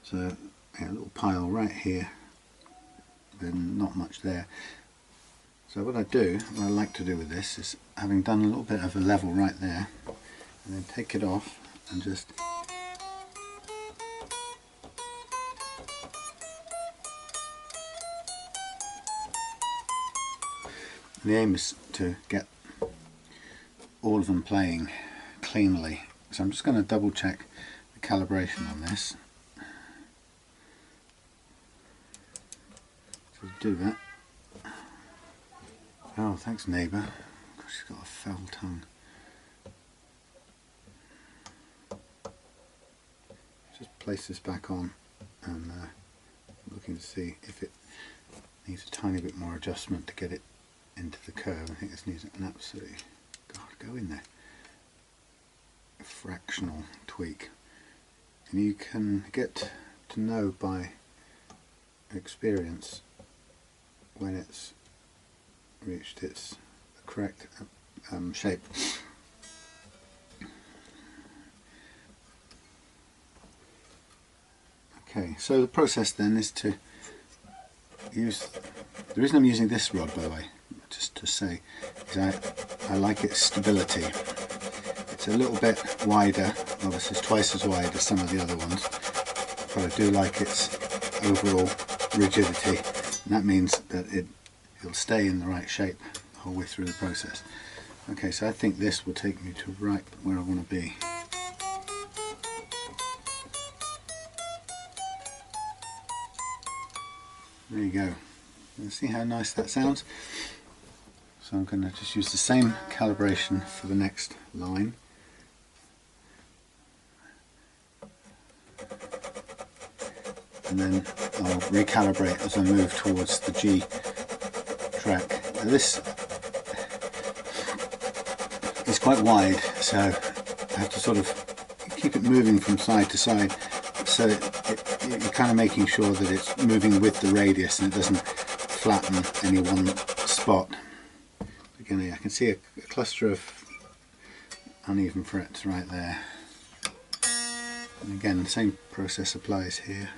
So yeah, a little pile right here, then not much there. So what I like to do with this is, having done a little bit of a level right there, and then take it off and just the aim is to get all of them playing cleanly. So I'm just going to double check the calibration on this. So to do that, oh thanks neighbour, gosh, she's got a foul tongue. Just place this back on, and looking to see if it needs a tiny bit more adjustment to get it into the curve. I think this needs an absolute, God, go in there, a fractional tweak. And you can get to know by experience when it's reached its correct shape. Okay, so the process then is to use, the reason I'm using this rod, by the way, just to say, is I like its stability. It's a little bit wider, well this is twice as wide as some of the other ones, but I do like its overall rigidity, and that means that it'll stay in the right shape the whole way through the process. Okay, so I think this will take me to right where I want to be. There you go. Let's see how nice that sounds. So I'm going to just use the same calibration for the next line. And then I'll recalibrate as I move towards the G track. Now this is quite wide, so I have to sort of keep it moving from side to side, so you're kind of making sure that it's moving with the radius and it doesn't flatten any one spot. Again, I can see a cluster of uneven frets right there. And again, the same process applies here.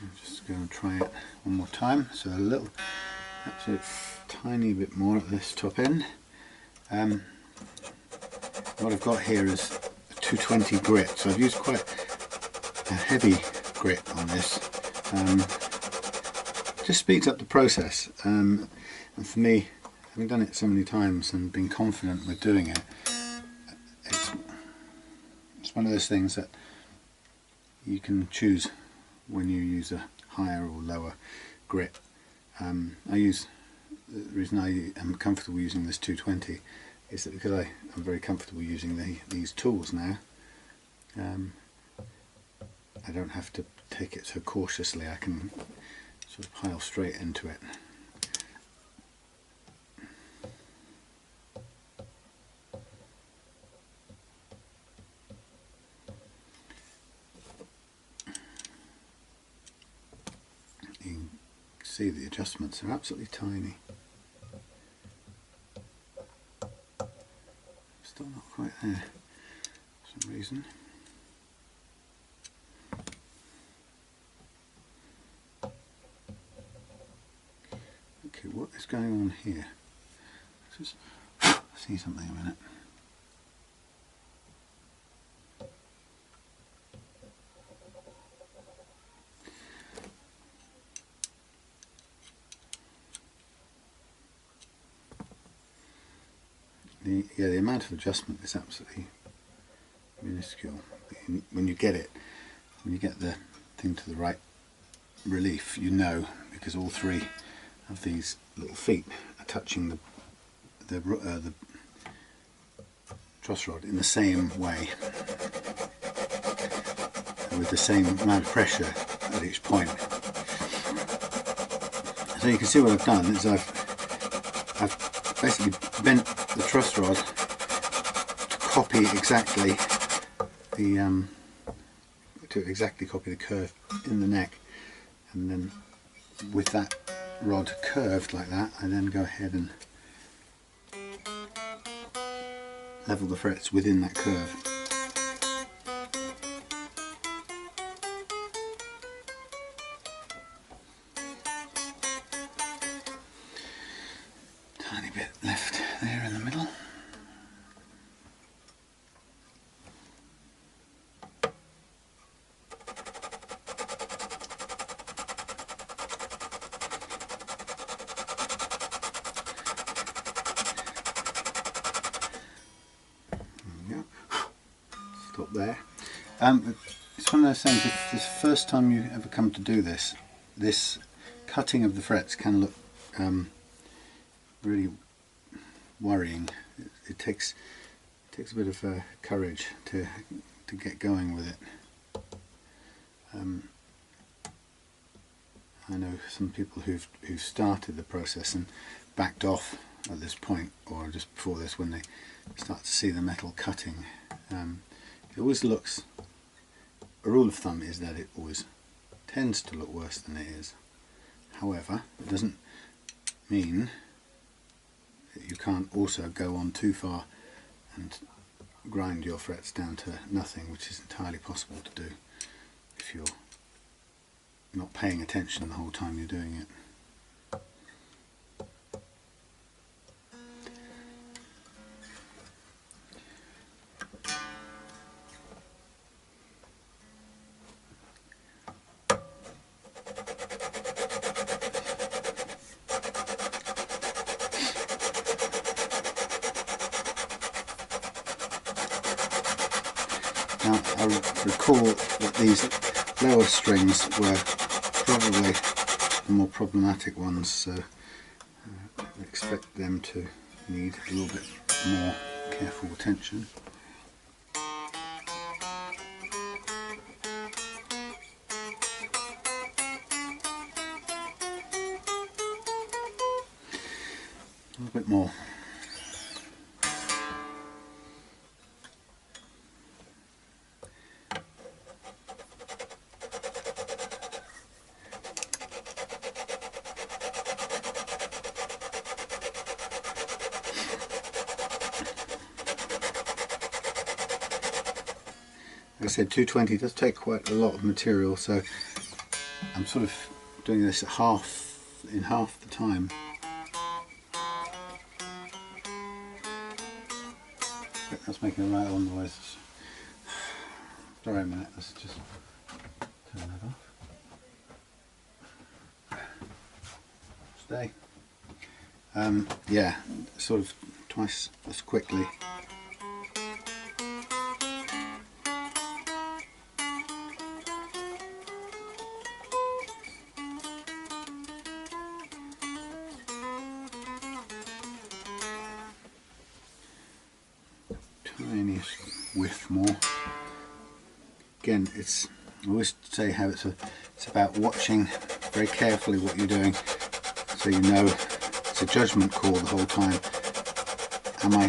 I'm just going to try it one more time. So a little, absolute tiny bit more at this top end. What I've got here is a 220 grit, so I've used quite a heavy grit on this. Just speeds up the process, and for me, having done it so many times and been confident with doing it, it's one of those things that you can choose when you use a higher or lower grit. I use the reason I am comfortable using this 220 is that because I'm very comfortable using these tools now, I don't have to take it so cautiously. I can sort of pile straight into it. You can see the adjustments are absolutely tiny. Still not quite there for some reason. Okay, what is going on here? Let's just see something a minute. The amount of adjustment is absolutely minuscule. When you get it, when you get the thing to the right relief, you know, because all three of these little feet are touching the truss rod in the same way, with the same amount of pressure at each point. So you can see what I've done is I've basically bent the truss rod to copy exactly the curve in the neck, and then with that rod curved like that, I then go ahead and level the frets within that curve. Tiny bit left there in the middle. Stop there. It's one of those things, if it's the first time you ever come to do this, this cutting of the frets can look really worrying. It takes a bit of courage to get going with it. I know some people who've started the process and backed off at this point, or just before this, when they start to see the metal cutting. It always looks, a rule of thumb is that it always tends to look worse than it is. However, it doesn't mean that you can't also go on too far and grind your frets down to nothing, which is entirely possible to do if you're not paying attention the whole time you're doing it. Now, I recall that these lower strings were probably the more problematic ones, so I expect them to need a little bit more careful attention. A little bit more. Like I said, 220 does take quite a lot of material, so I'm sort of doing this at in half the time. That's making a rattle noise. Sorry a minute, let's just turn that off. Stay. Yeah, sort of twice as quickly. tiniest width more. Again, I always say how it's about watching very carefully what you're doing, so you know it's a judgment call the whole time. Am I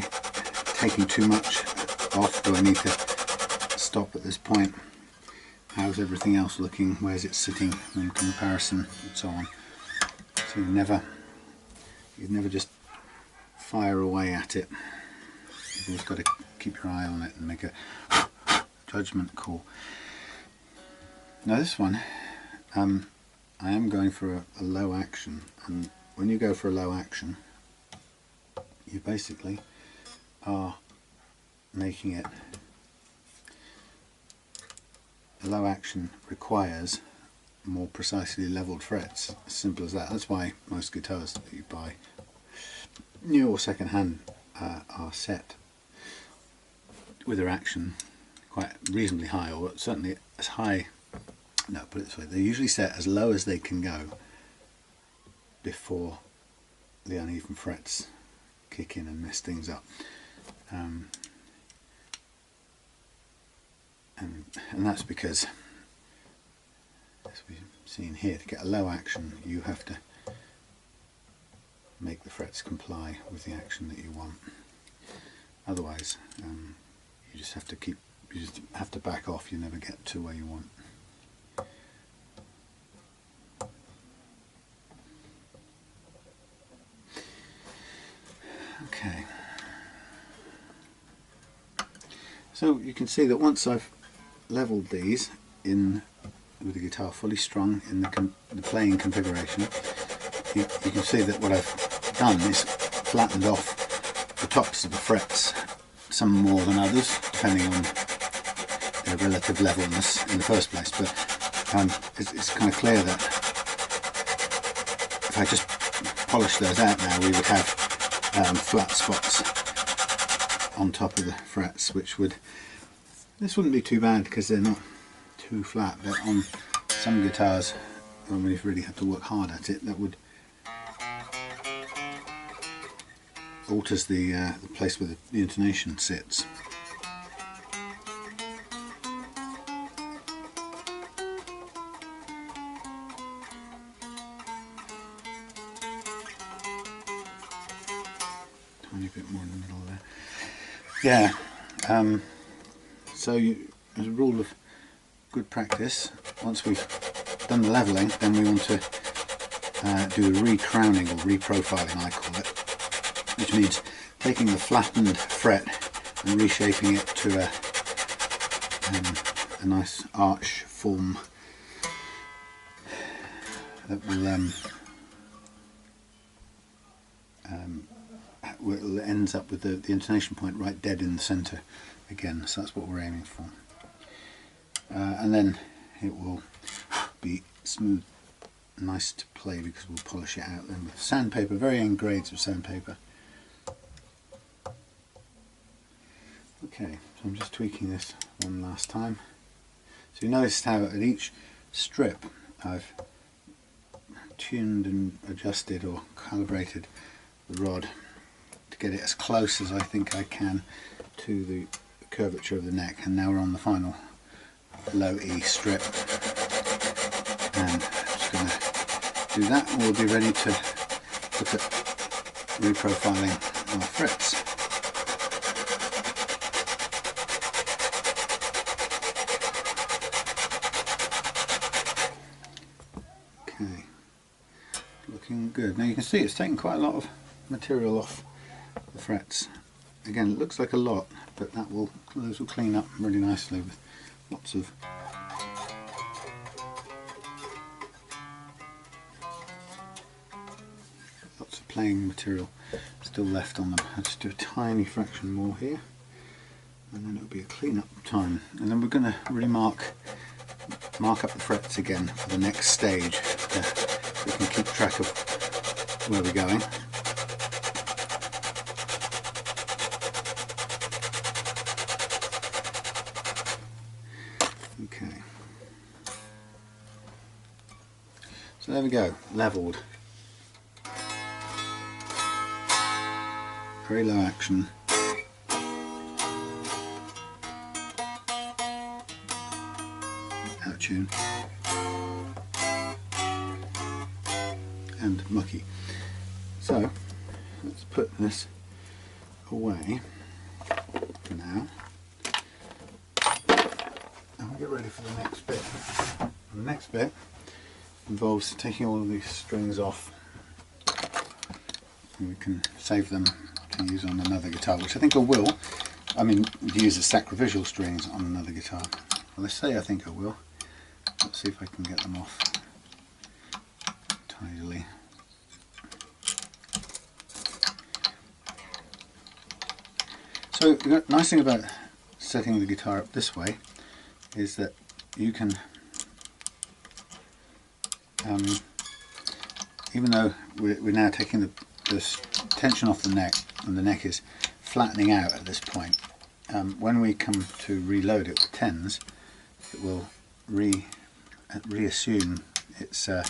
taking too much off? Do I need to stop at this point? How's everything else looking? Where's it sitting in comparison, and so on. So you never just fire away at it. You've always got to keep your eye on it and make a judgment call. Now this one, I am going for a low action, and when you go for a low action, you basically are making it. A low action requires more precisely leveled frets, as simple as that. That's why most guitars that you buy, new or second hand, are set with their action quite reasonably high, or certainly as high. No, put it this way, they're usually set as low as they can go before the uneven frets kick in and mess things up. And that's because, as we've seen here, to get a low action you have to make the frets comply with the action that you want. Otherwise you just have to back off. You never get to where you want. Okay, so you can see that once I've leveled these in with the guitar fully strung in the playing configuration, you can see that what I've done is flattened off the tops of the frets, some more than others depending on their relative levelness in the first place, but it's kind of clear that if I just polish those out now, we would have flat spots on top of the frets, this wouldn't be too bad because they're not too flat, but on some guitars when you've really had to work hard at it, that would alters the place where the intonation sits. Tiny bit more in the middle there. Yeah. So as a rule of good practice, once we've done the levelling, then we want to do a re-crowning or re-profiling, I call it, which means taking the flattened fret and reshaping it to a nice arch form that will ends up with the intonation point right dead in the centre again. So that's what we're aiming for, and then it will be smooth, nice to play because we'll polish it out then with sandpaper, varying grades of sandpaper. Okay, so I'm just tweaking this one last time. So you noticed how at each strip I've tuned and adjusted or calibrated the rod to get it as close as I think I can to the curvature of the neck, and now we're on the final low E strip, and I'm just going to do that and we'll be ready to look at reprofiling our frets. Okay, looking good. Now you can see it's taken quite a lot of material off the frets. Again, it looks like a lot, but those will clean up really nicely with lots of playing material still left on them. I'll just do a tiny fraction more here, and then it'll be a clean up time, and then we're going to really mark up the frets again for the next stage, so we can keep track of where we're going. Okay, so there we go, levelled. Very low action. out of tune and mucky. So let's put this away for now and we'll get ready for the next bit. The next bit involves taking all of these strings off, and we can save them to use on another guitar, which I think I will. I mean, use as sacrificial strings on another guitar. Well, let's say I think I will. Let's see if I can get them off tidily. So the nice thing about setting the guitar up this way is that you can, even though we're now taking the tension off the neck, and the neck is flattening out at this point, when we come to reload it with tens, it will reassume its, it'll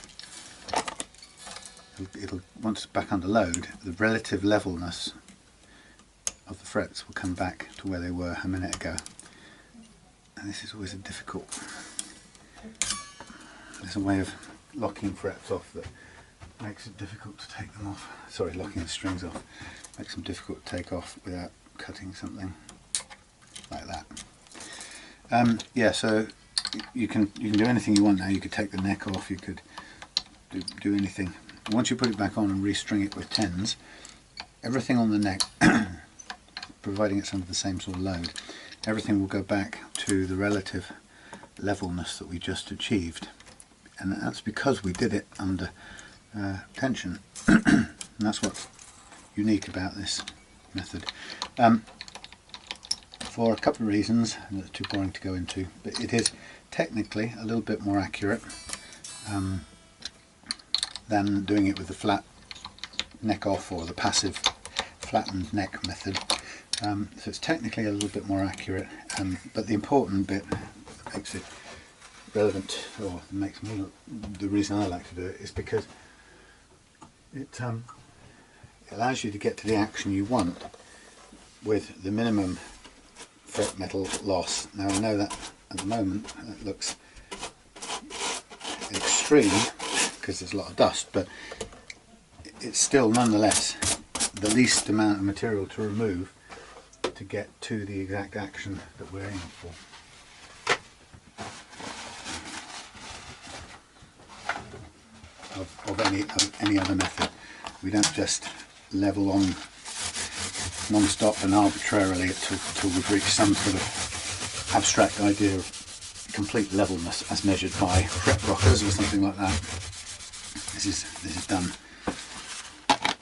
once it's back under load, the relative levelness of the frets will come back to where they were a minute ago. And this is always a difficult, there's a way of locking frets off that makes it difficult to take them off. Sorry, locking the strings off makes them difficult to take off without cutting something like that. Yeah, so you can do anything you want now. You could take the neck off, you could do anything. Once you put it back on and restring it with tens, everything on the neck, providing it's under the same sort of load, everything will go back to the relative levelness that we just achieved, and that's because we did it under tension. And that's what's unique about this method, for a couple of reasons that's too boring to go into, but it is technically a little bit more accurate than doing it with the flat neck off or the passive flattened neck method. So it's technically a little bit more accurate, but the important bit that makes it relevant, or makes me, the reason I like to do it, is because it allows you to get to the action you want with the minimum fret metal loss. Now I know that at the moment it looks extreme because there's a lot of dust, but it's still nonetheless the least amount of material to remove to get to the exact action that we're aiming for. Of any other method. We don't just level on non-stop and arbitrarily until we've reached some sort of abstract idea of complete levelness as measured by fret rockers or something like that. This is done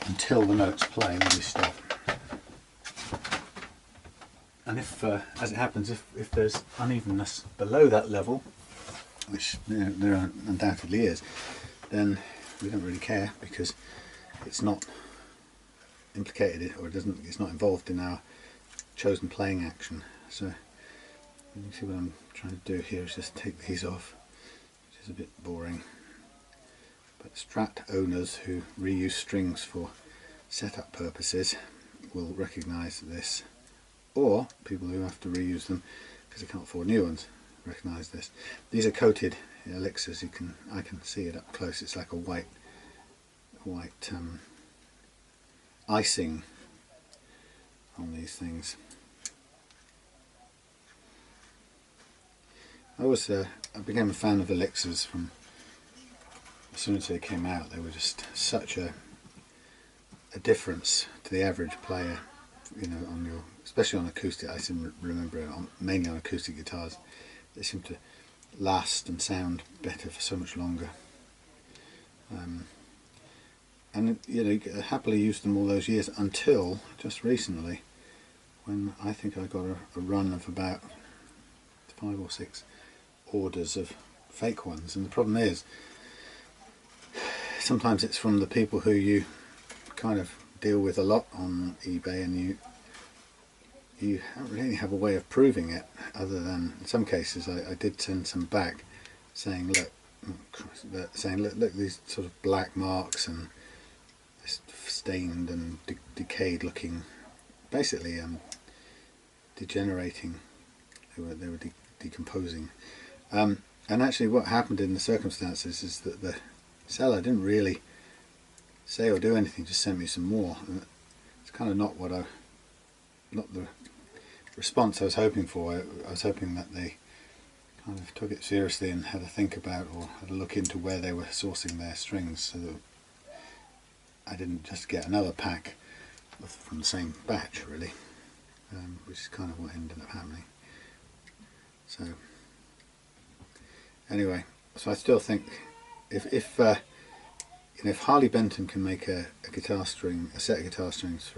until the notes play when we stop. And if, as it happens, if there's unevenness below that level, which there undoubtedly is, then we don't really care, because it's not implicated, or it's not involved in our chosen playing action. So you can see what I'm trying to do here is just take these off, which is a bit boring. But strat owners who reuse strings for setup purposes will recognise this, or people who have to reuse them because they can't afford new ones recognise this. These are coated Elixirs. I can see it up close. It's like a white icing on these things. I became a fan of Elixirs from as soon as they came out. They were just such a difference to the average player, you know, especially on acoustic. I seem to remember it mainly on acoustic guitars. They seem to last and sound better for so much longer. And you know, happily used them all those years until just recently, when I think I got a run of about 5 or 6 orders of fake ones. And the problem is, sometimes it's from the people who you kind of deal with a lot on eBay, and you don't really have a way of proving it, other than in some cases I did send some back saying, look, these sort of black marks and this stained and decayed looking, basically degenerating. They were decomposing, and And actually what happened in the circumstances is that the seller didn't really say or do anything, just sent me some more. And it's kind of not the response I was hoping for. I was hoping that they kind of took it seriously and had a think about, or had a look into where they were sourcing their strings, so that I didn't just get another pack from the same batch, really, which is kind of what ended up happening. So anyway, so I still think if you know, if Harley Benton can make a guitar string, a set of guitar strings,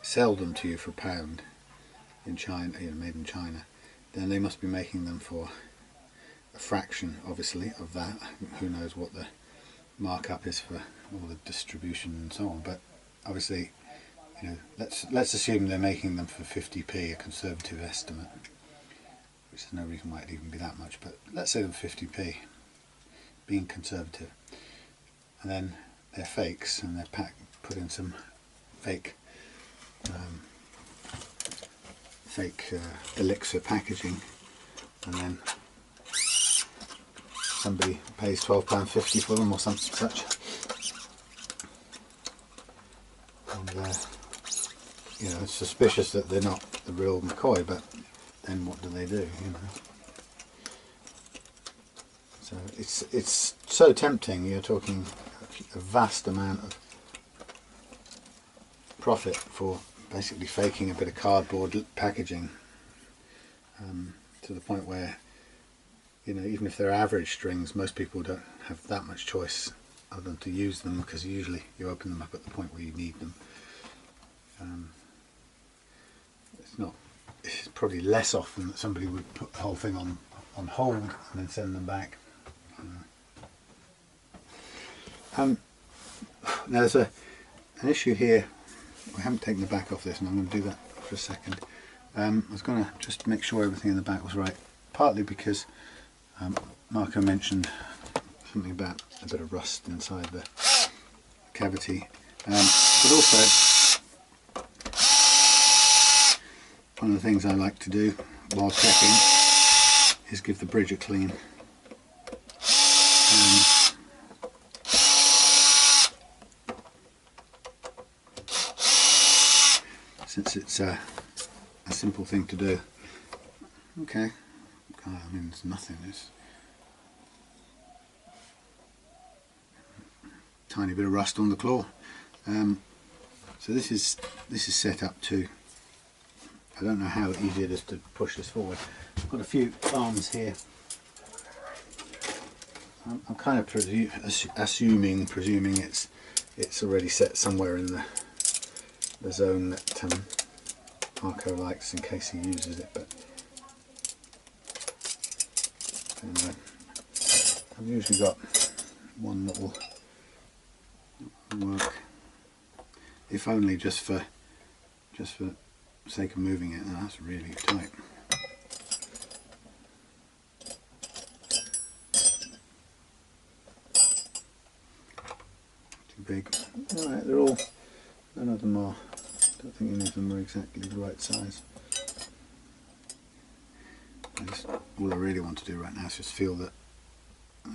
sell them to you for £1 in China, you know, made in China, then they must be making them for a fraction, obviously, of that. Who knows what the markup is for all the distribution and so on, but obviously, you know, let's assume they're making them for 50p, a conservative estimate, which there's no reason why it'd even be that much, but let's say they're 50p, being conservative, and then they're fakes, and they're put in some fake Elixir packaging, and then somebody pays £12.50 for them or something such, and you know, it's suspicious that they're not the real McCoy, but then what do they do, you know? So it's so tempting. You're talking a vast amount of profit for basically faking a bit of cardboard packaging, to the point where, you know, even if they're average strings, most people don't have that much choice other than to use them, because usually you open them up at the point where you need them. It's probably less often that somebody would put the whole thing on hold and then send them back. Now there's an issue here. I haven't taken the back off this, and I'm going to do that for a second. I was going to just make sure everything in the back was right, partly because Marco mentioned something about a bit of rust inside the cavity, but also one of the things I like to do while checking is give the bridge a clean. Since it's a simple thing to do. Okay, I mean, there's nothing. There's a tiny bit of rust on the claw. So this is set up to, I don't know how easy it is to push this forward. I've got a few arms here. I'm kind of presuming it's already set somewhere in the zone that Marco likes, in case he uses it. But anyway, I've usually got one that will work, if only just for sake of moving it. Now that's really tight. Too big. Alright, they're all, none of them are, I don't think any of them are exactly the right size. All I really want to do right now is just feel that,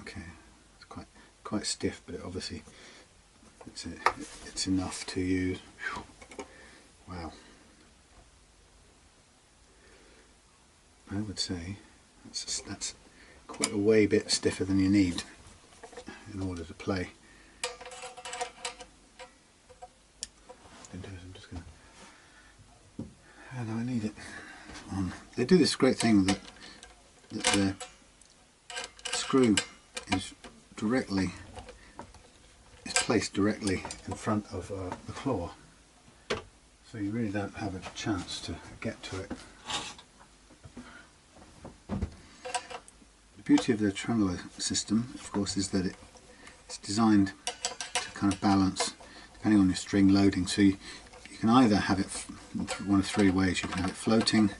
okay, it's quite stiff, but obviously it's enough to use. Wow. I would say that's quite a way bit stiffer than you need in order to play. I'm just going to, how do I need it on? They do this great thing that the screw is placed directly in front of the claw, so you really don't have a chance to get to it. The beauty of the Tremolo system, of course, is that it's designed to kind of balance depending on your string loading. So you can either have it one of three ways. You can have it floating.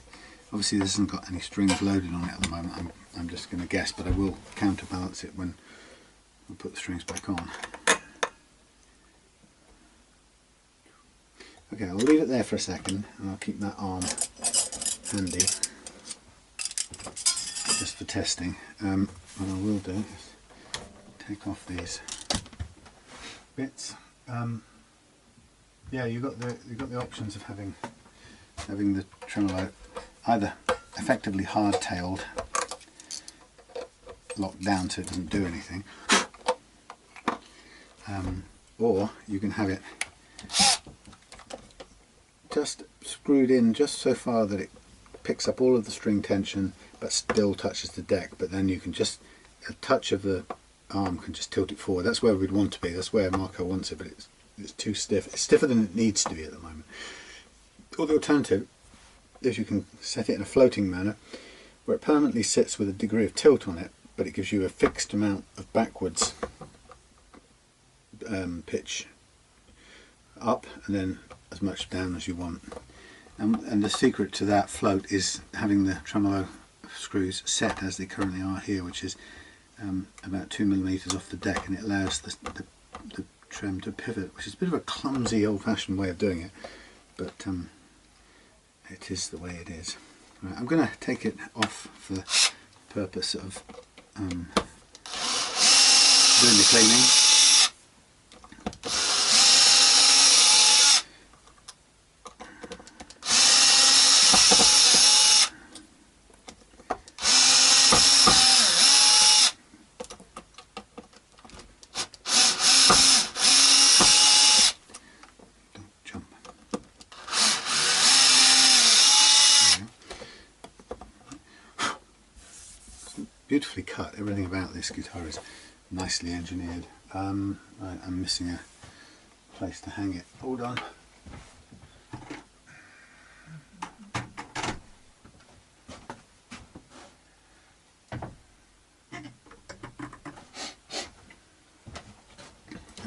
Obviously this hasn't got any strings loaded on it at the moment. I'm just going to guess, but I will counterbalance it when I put the strings back on. Okay, I'll leave it there for a second, and I'll keep that arm handy just for testing. What I will do is take off these bits. Yeah, you've got the options of having the tremolo either effectively hard-tailed, locked down so it doesn't do anything, or you can have it just screwed in just so far that it picks up all of the string tension but still touches the deck, but then you can just, a touch of the arm can just tilt it forward. That's where we'd want to be, that's where Marco wants it, but it's too stiff. It's stiffer than it needs to be at the moment. Or the alternative is you can set it in a floating manner where it permanently sits with a degree of tilt on it, but it gives you a fixed amount of backwards pitch up and then as much down as you want. And the secret to that float is having the tremolo screws set as they currently are here, which is about 2mm off the deck, and it allows the trem to pivot, which is a bit of a clumsy old-fashioned way of doing it, but it is the way it is. Right, I'm going to take it off for the purpose of doing the cleaning. Beautifully cut. Everything about this guitar is nicely engineered. Right, I'm missing a place to hang it. Hold on.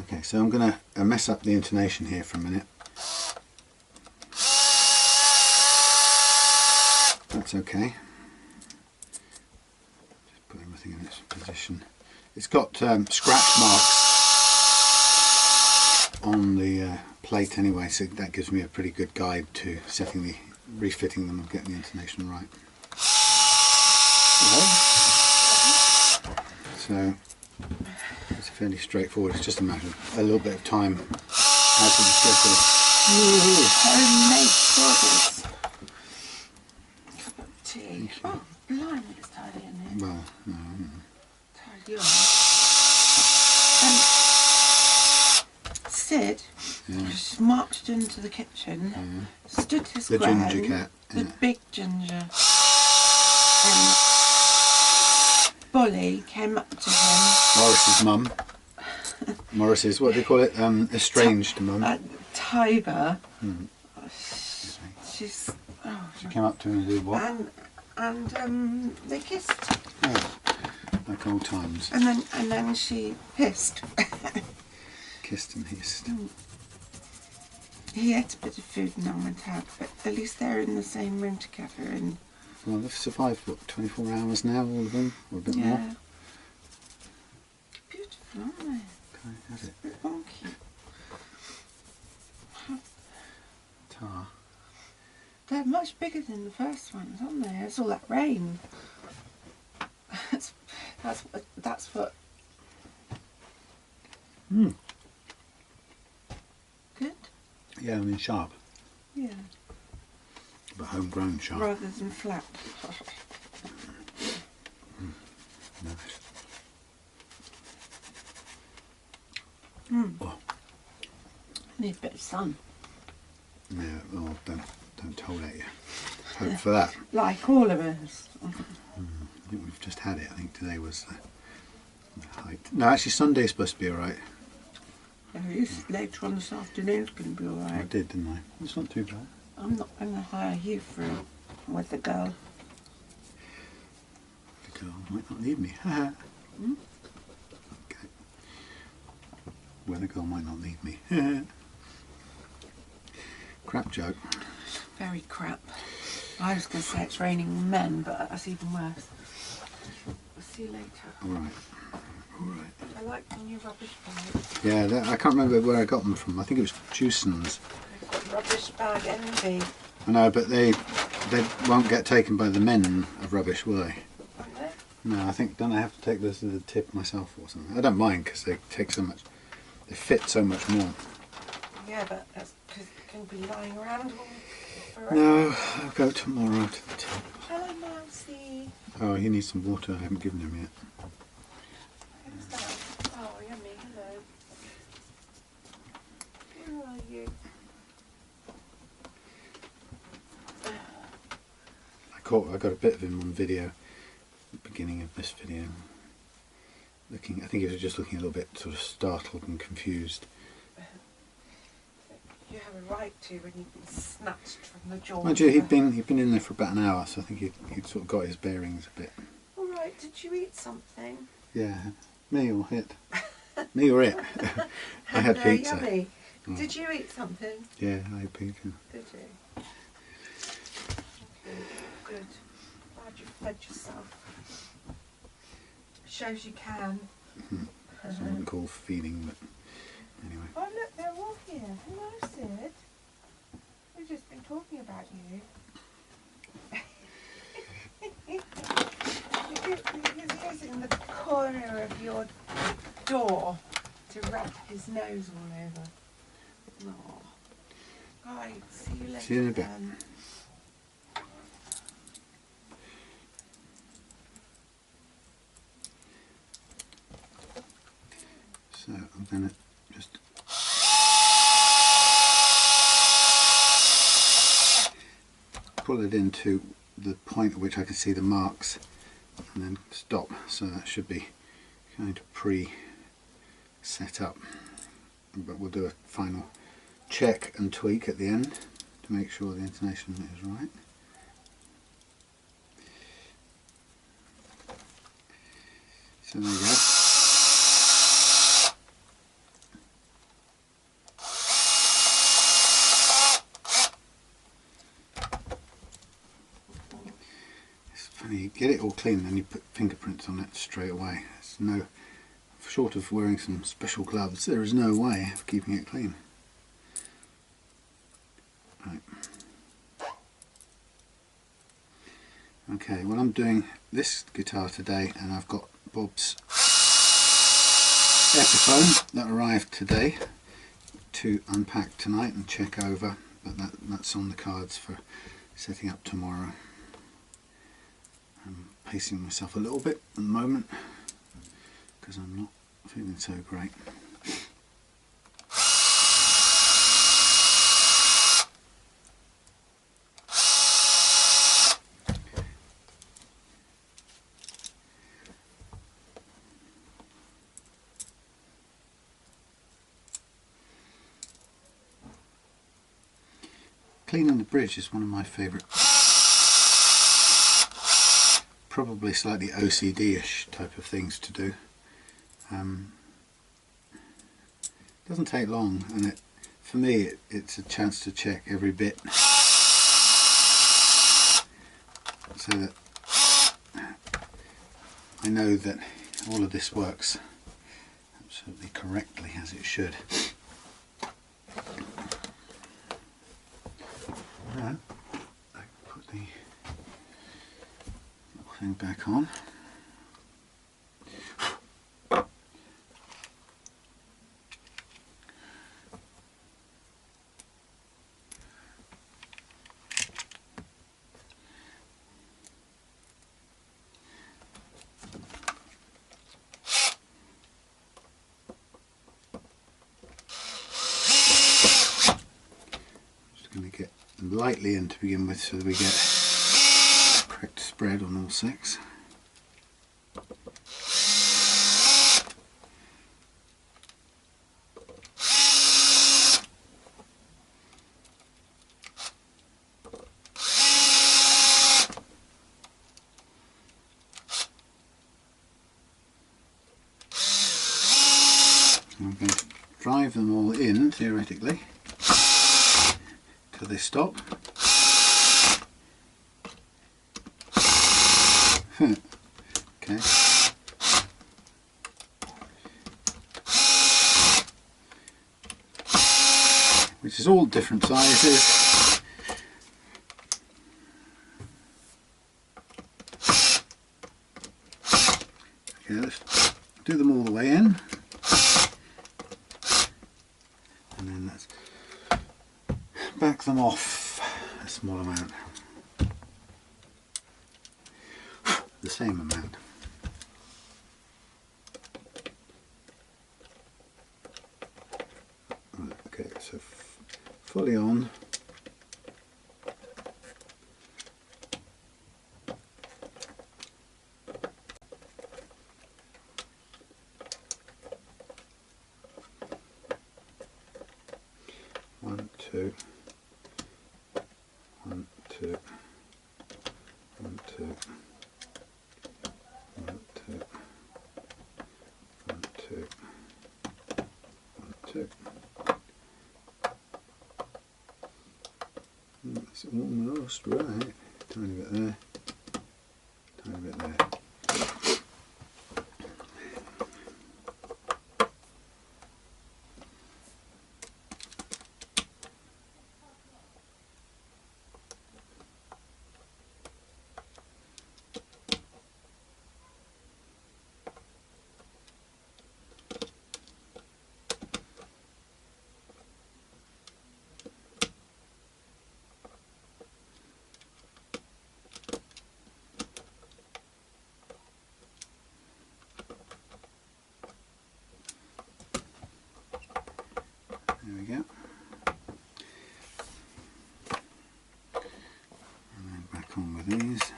Okay, so I'm going to mess up the intonation here for a minute. That's okay. In its position. It's got scratch marks on the plate anyway, so that gives me a pretty good guide to refitting them and getting the intonation right. So it's fairly straightforward. It's just a matter of a little bit of time out of the schedule. Homemade products. Tea. Oh, blimey, it's tidy in here. Well, no. Tidy on. Sid just marched into the kitchen, stood his ground. The ginger cat. The big ginger. Bolly came up to him. Morris's mum. Morris's, what do you call it? Estranged mum. Tiber. She came up to him and did what? And they kissed. Oh, like old times. And then she pissed. Kissed and hissed. He ate a bit of food and then went out, but at least they're in the same room together. And well, they've survived, what, 24 hours now, all of them? Or a bit more? Beautiful, aren't they? Okay, has it? A bit wonky. Tar. They're much bigger than the first ones, aren't they? It's all that rain. That's what. Good. Yeah, I mean sharp. Yeah. But homegrown sharp. Rather than flat. Nice. Oh. Need a bit of sun. Yeah, well, don't hold at you. Hope for that. Like all of us. I think we've just had it. I think today was the height. No, actually Sunday's supposed to be alright. Later on this afternoon's going to be alright. I did, didn't I? It's not too bad. I'm not going to hire you with the girl. The girl might not need me. Okay. Well, the girl might not need me. Crap joke. Very crap. I was going to say it's raining men, but that's even worse. I'll see you later. Alright. Alright. I like the new rubbish bag. Yeah, I can't remember where I got them from. I think it was Jewson's. Rubbish bag envy. I know, but they won't get taken by the men of rubbish, will they? Won't they? No, I think, don't I have to take this to the tip myself or something? I don't mind because they take so much, they fit so much more. Yeah, but that's because it can be lying around all forever. No, I'll go tomorrow to the tip. Hello, Mousy. Oh, he needs some water. I haven't given him yet. Who's that? Oh, yummy. Hello. Where are you? I got a bit of him on video at the beginning of this video. I think he was just looking a little bit sort of startled and confused. You have a right to when you've been snatched from the jaws. Mind you, he'd been in there for about an hour, so I think he'd sort of got his bearings a bit. All right, did you eat something? Yeah, me or it. Me or it. I had pizza. Yummy. Oh. Did you eat something? Yeah, I had pizza. Did you? Okay, good. Glad you fed yourself. Shows you can. That's what I wouldn't call feeding, but anyway. Oh look, they're all here. Hello, Sid. We've just been talking about you. He's in the corner of your door to rub his nose all over. Oh. Right, see you later. See you in a bit. Then. So I'm going to just pull it into the point at which I can see the marks and then stop. So that should be kind of pre-set up. But we'll do a final check and tweak at the end to make sure the intonation is right. So there you go. You get it all clean and then you put fingerprints on it straight away. There's no, short of wearing some special gloves, there is no way of keeping it clean. Right. Okay, well I'm doing this guitar today and I've got Bob's Epiphone that arrived today to unpack tonight and check over, but that's on the cards for setting up tomorrow. I'm pacing myself a little bit at the moment because I'm not feeling so great. Cleaning the bridge is one of my favourite, probably slightly OCD-ish type of things to do. Doesn't take long, and for me it's a chance to check every bit so that I know that all of this works absolutely correctly as it should. Now, I put the thing back on. Just going to get them lightly in to begin with so that we get correct spread on all six. I'm going to drive them all in, theoretically, till they stop. Okay. Which is all different sizes. Okay, let's do them all the way in, and then let's back them off a small amount, the same amount. Okay, so fully on. One, two, one, two, one, two, one, two, one, two, one, two. That's almost right. Tiny bit there, tiny bit there. There we go. And then back on with these.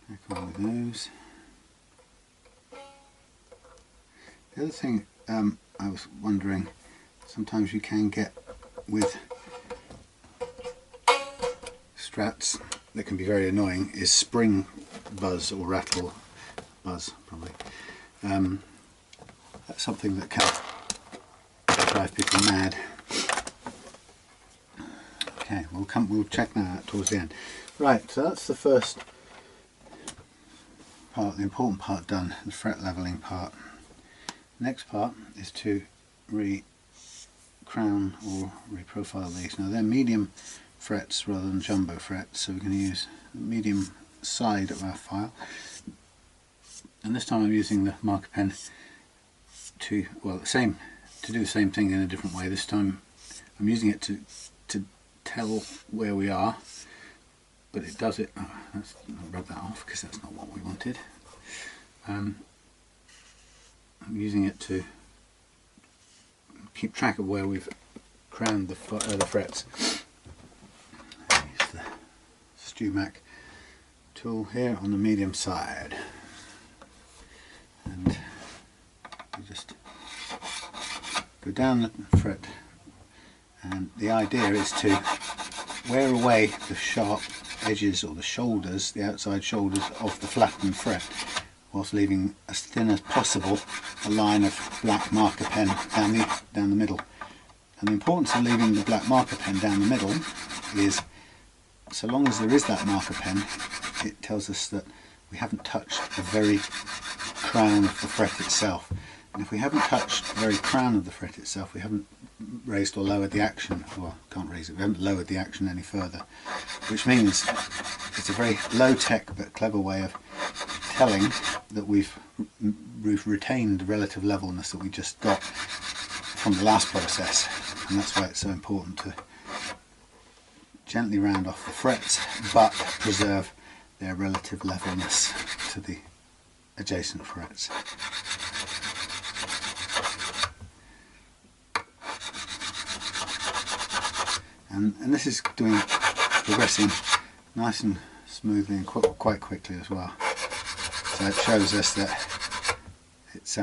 Back on with those. The other thing I was wondering, sometimes you can get with strats that can be very annoying, is spring buzz or rattle buzz probably. That's something that can drive people mad. Okay, we'll check that out towards the end. Right, so that's the first part, the important part done, the fret leveling part. Next part is to crown or reprofile these. Now they're medium frets rather than jumbo frets, so we're going to use the medium side of our file, and this time I'm using the marker pen to, well, to do the same thing in a different way. This time I'm using it to tell where we are, but it does it, I'll rub that off because that's not what we wanted. I'm using it to keep track of where we've crowned the frets. Use the StewMac tool here on the medium side, and you just go down the fret, and the idea is to wear away the sharp edges or the shoulders, the outside shoulders of the flattened fret, whilst leaving as thin as possible a line of black marker pen down the middle. And the importance of leaving the black marker pen down the middle is, so long as there is that marker pen, it tells us that we haven't touched the very crown of the fret itself. And if we haven't touched the very crown of the fret itself, we haven't raised or lowered the action, well, can't raise it, we haven't lowered the action any further, which means it's a very low-tech but clever way of telling that we've retained the relative levelness that we just got from the last process. And that's why it's so important to gently round off the frets but preserve their relative levelness to the adjacent frets. And this is progressing nice and smoothly and quite quickly as well. So it shows us that it's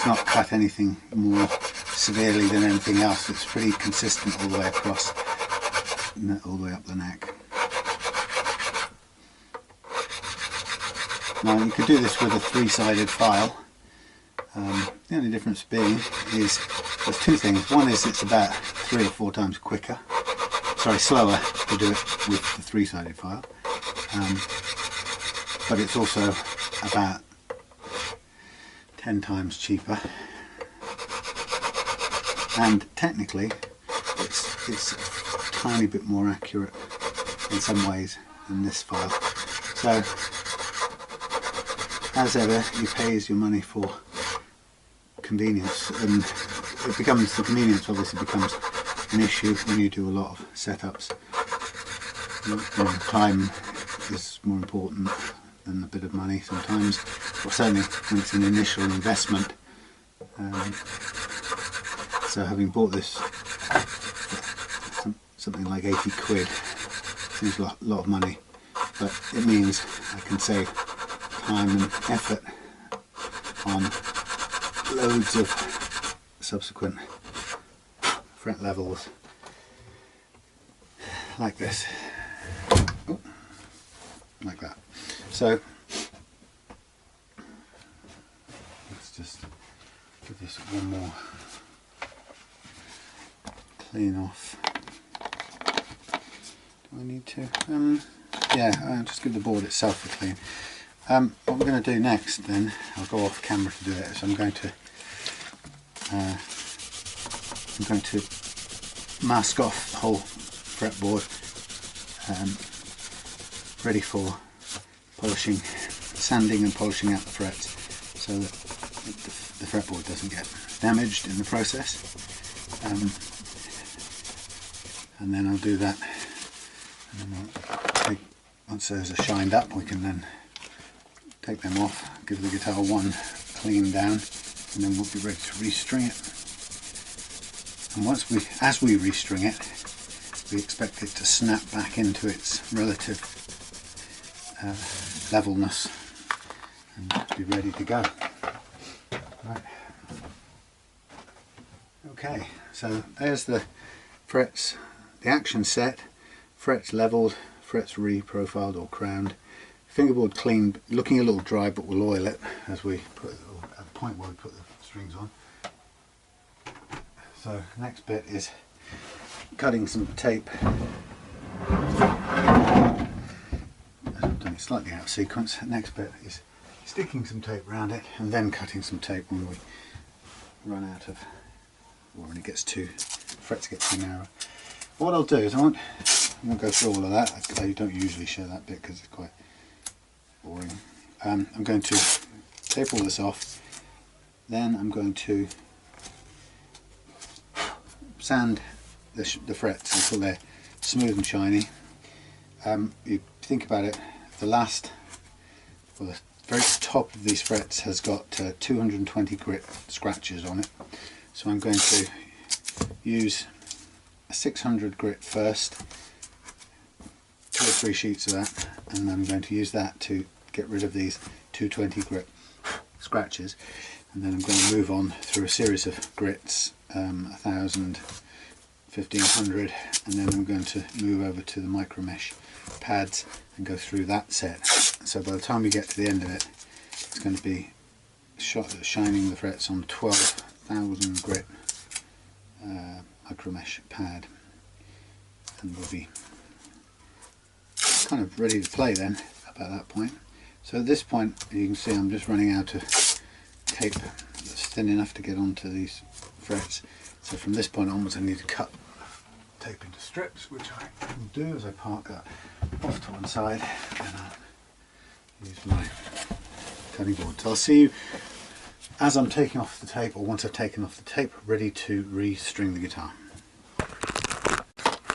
not cut anything more severely than anything else. It's pretty consistent all the way across, all the way up the neck. Now you could do this with a three-sided file. The only difference being is there's two things. One is it's about 3 or 4 times slower to do it with the three-sided file. But it's also about 10 times cheaper, and technically it's a tiny bit more accurate in some ways than this file. So as ever, you pay as your money for convenience, and the convenience obviously becomes an issue when you do a lot of setups. Time is more important than a bit of money sometimes, or certainly when it's an initial investment. So having bought this something like 80 quid seems a lot of money, but it means I can save time and effort on loads of subsequent fret levels like this. Oh, like that. So let's just give this one more clean off. Do I need to? Yeah, I'll just give the board itself a clean. What we're going to do next, then, I'll go off camera to do it. So I'm going to mask off the whole fretboard, ready for polishing, sanding and polishing out the frets, so that the fretboard doesn't get damaged in the process. And then I'll do that, and then once those are shined up, we can then take them off, give the guitar one clean down, and then we'll be ready to restring it. And as we restring it, we expect it to snap back into its relative levelness and be ready to go. Right. Okay, so there's the frets, the action set, frets leveled, frets re-profiled or crowned, fingerboard cleaned, looking a little dry, but we'll oil it as we put at the point where we put the strings on. So next bit is cutting some tape. I've done it slightly out of sequence. Next bit is sticking some tape around it and then cutting some tape when we run out of, or when it gets too, frets get too narrow. What I'll do is I won't go through all of that. I don't usually show that bit because it's quite boring. I'm going to tape all this off, then I'm going to sand the frets until they're smooth and shiny. You think about it, the very top of these frets has got 220 grit scratches on it, so I'm going to use a 600 grit first, 2 or 3 sheets of that, and I'm going to use that to get rid of these 220 grit scratches, and then I'm going to move on through a series of grits, 1000, 1500, and then I'm going to move over to the micro mesh pads and go through that set. So by the time we get to the end of it, it's going to be shining the frets on 12,000 grit micro mesh pad, and we'll be kind of ready to play then about that point. So at this point you can see I'm just running out of tape that's thin enough to get onto these frets. So from this point onwards I need to cut tape into strips, which I will do as I park that off to one side, and I'll use my cutting board. So I'll see you as I'm taking off the tape, or once I've taken off the tape, ready to restring the guitar.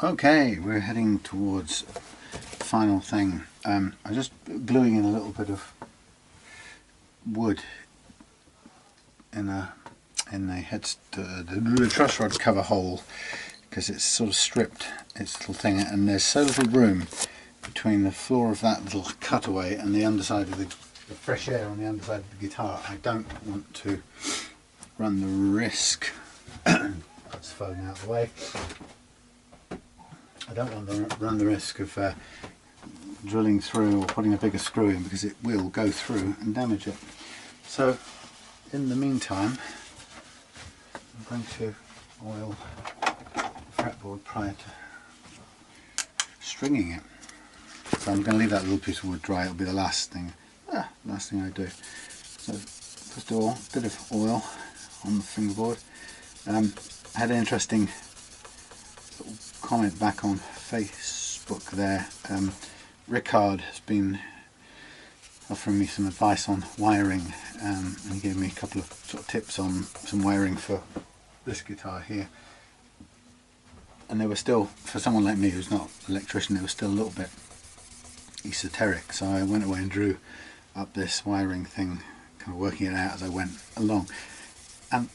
Okay, we're heading towards the final thing. I'm just gluing in a little bit of wood in the truss rod cover hole, because it's sort of stripped its little thing, and there's so little room between the floor of that little cutaway and the underside of the fresh air on the underside of the guitar. I don't want to run the risk that's falling out of the way. I don't want to run the risk of drilling through or putting a bigger screw in, because it will go through and damage it. So in the meantime I'm going to oil the fretboard prior to stringing it. So I'm going to leave that little piece of wood dry. It'll be the last thing last thing I do. So first of all, a bit of oil on the fingerboard. I had an interesting little comment back on Facebook there. Rickard has been offering me some advice on wiring, and he gave me a couple of sort of tips on some wiring for this guitar here. And they were still, for someone like me who's not an electrician, they were still a little bit esoteric. So I went away and drew up this wiring thing, kind of working it out as I went along. And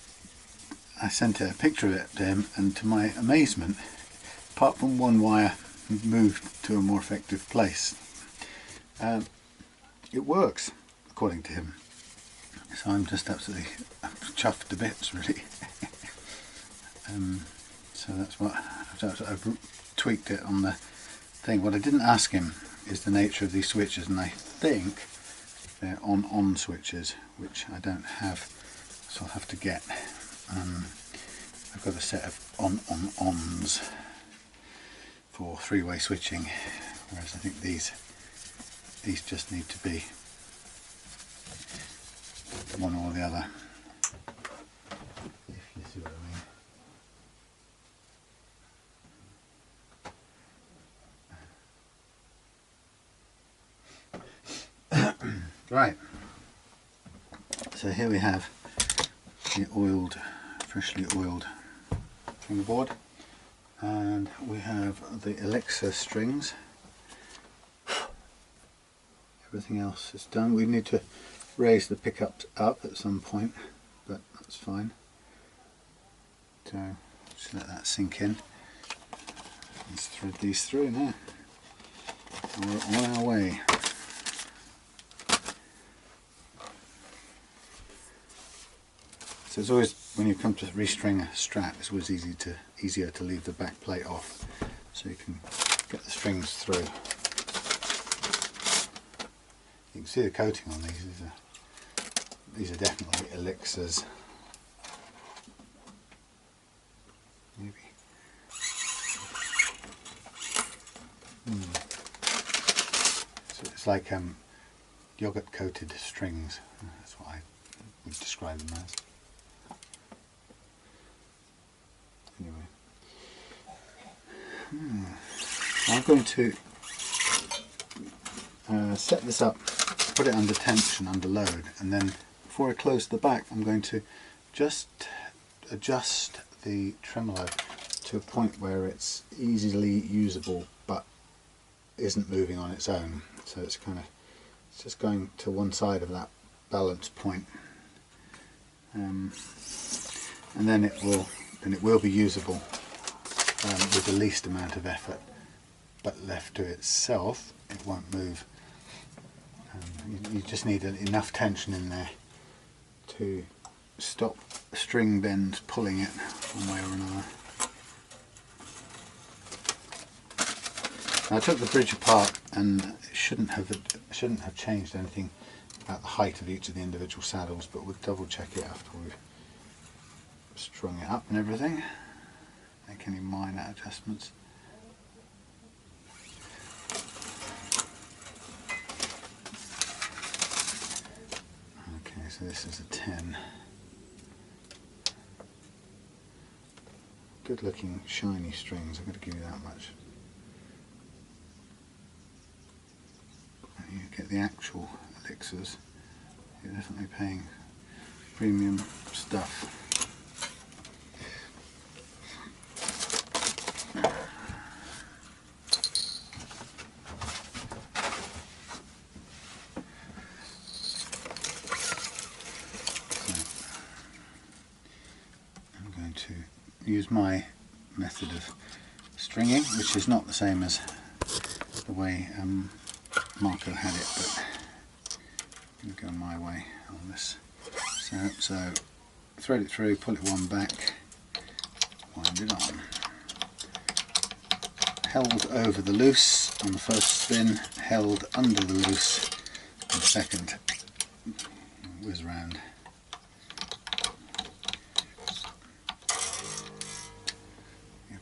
I sent a picture of it to him, and to my amazement, apart from one wire moved to a more effective place, it works according to him. So I'm just absolutely chuffed to bits, really. So that's what I've tweaked it on the thing. What I didn't ask him is the nature of these switches, and I think they're on switches, which I don't have, so I'll have to get. I've got a set of ons for three-way switching, whereas I think these just need to be one or the other, if you see what I mean. Right, so here we have the freshly oiled fingerboard, and we have the Elixirs strings. Everything else is done. We need to raise the pickups up at some point, but that's fine. So just let that sink in. Let's thread these through now. We're on our way. So it's always, when you come to restring a strat, it's always easier to leave the back plate off, so you can get the strings through. You can see the coating on these. These are definitely Elixirs. Maybe. So it's like yogurt coated strings. That's what I would describe them as. Anyway, I'm going to set this up, put it under tension, under load, and then before I close the back I'm going to just adjust the tremolo to a point where it's easily usable but isn't moving on its own. So it's just going to one side of that balance point, and then it will be usable with the least amount of effort, but left to itself it won't move. You just need enough tension in there to stop string bends pulling it one way or another. Now, I took the bridge apart, and it shouldn't have changed anything about the height of each of the individual saddles, but we'll double check it after we've strung it up and everything. Make any minor adjustments. Okay, so this is a 10. Good looking shiny strings, I'm going to give you that much. You get the actual Elixirs, you're definitely paying premium stuff. Use my method of stringing, which is not the same as the way Marco had it, but I'm going to go my way on this. So thread it through, pull it one back, wind it on. Held over the loose on the first spin, held under the loose on the second. Whiz round.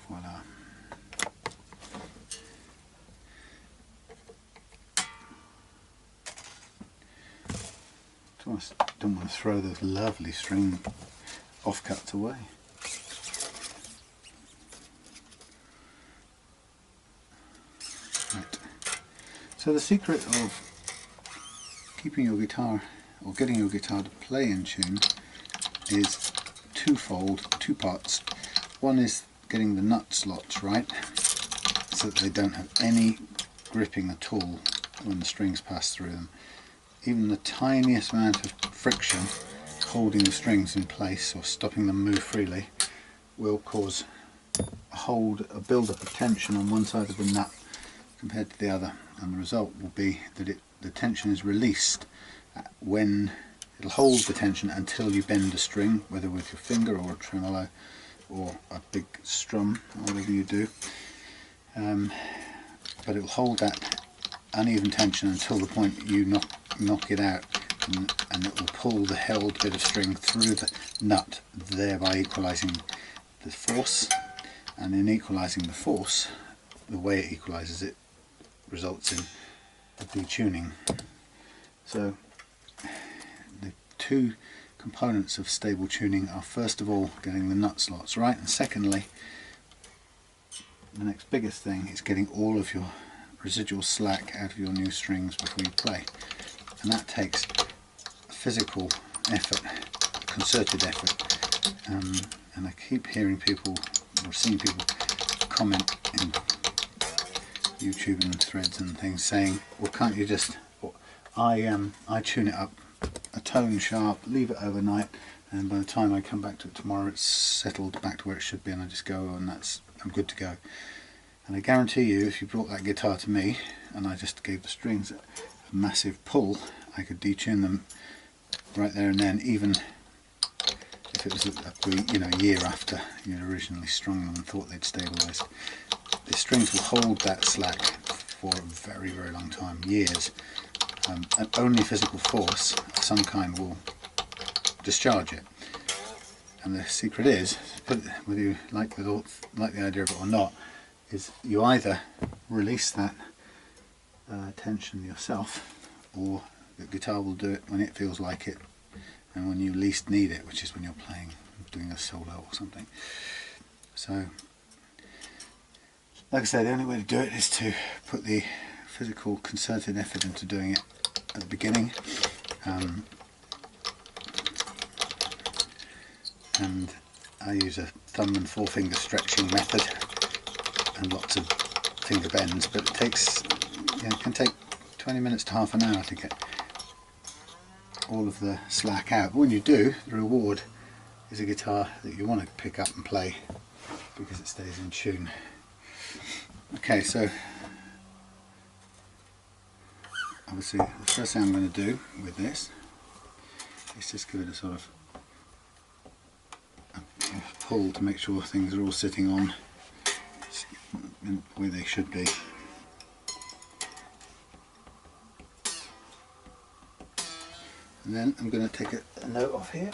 Voila. don't want to throw those lovely string offcuts away. Right. So the secret of keeping your guitar, or getting your guitar to play in tune, is twofold, two parts. One is getting the nut slots right, so that they don't have any gripping at all when the strings pass through them. Even the tiniest amount of friction holding the strings in place or stopping them move freely will cause a build-up of tension on one side of the nut compared to the other, and the result will be that the tension is released when it'll hold the tension until you bend a string, whether with your finger or a tremolo or a big strum, or whatever you do. But it will hold that uneven tension until the point you knock it out, and it will pull the held bit of string through the nut, thereby equalising the force. And in equalising the force, the way it equalises it results in a detuning. So the two components of stable tuning are, first of all, getting the nut slots right, and secondly, the next biggest thing is getting all of your residual slack out of your new strings before you play. And that takes physical effort, concerted effort. And I keep hearing people, or seeing people comment in YouTube and threads and things saying, well, can't you just, I tune it up a tone sharp, leave it overnight, and by the time I come back to it tomorrow it's settled back to where it should be, and I just go, and I'm good to go. And I guarantee you, if you brought that guitar to me and I just gave the strings a massive pull, I could detune them right there and then, even if it was a year after you'd originally strung them and thought they'd stabilised. The strings will hold that slack for a very, very long time, years, and only physical force of some kind will discharge it. And the secret is, whether you like the idea of it or not, is you either release that tension yourself, or the guitar will do it when it feels like it and when you least need it, which is when you're playing, doing a solo or something. So, like I say, the only way to do it is to put the physical concerted effort into doing it at the beginning, and I use a thumb and forefinger stretching method and lots of finger bends, but it can take 20 minutes to half an hour to get all of the slack out. But when you do, the reward is a guitar that you want to pick up and play because it stays in tune. Okay, so obviously the first thing I'm going to do with this is just give it a sort of a pull to make sure things are all sitting on where they should be. And then I'm going to take a note off here.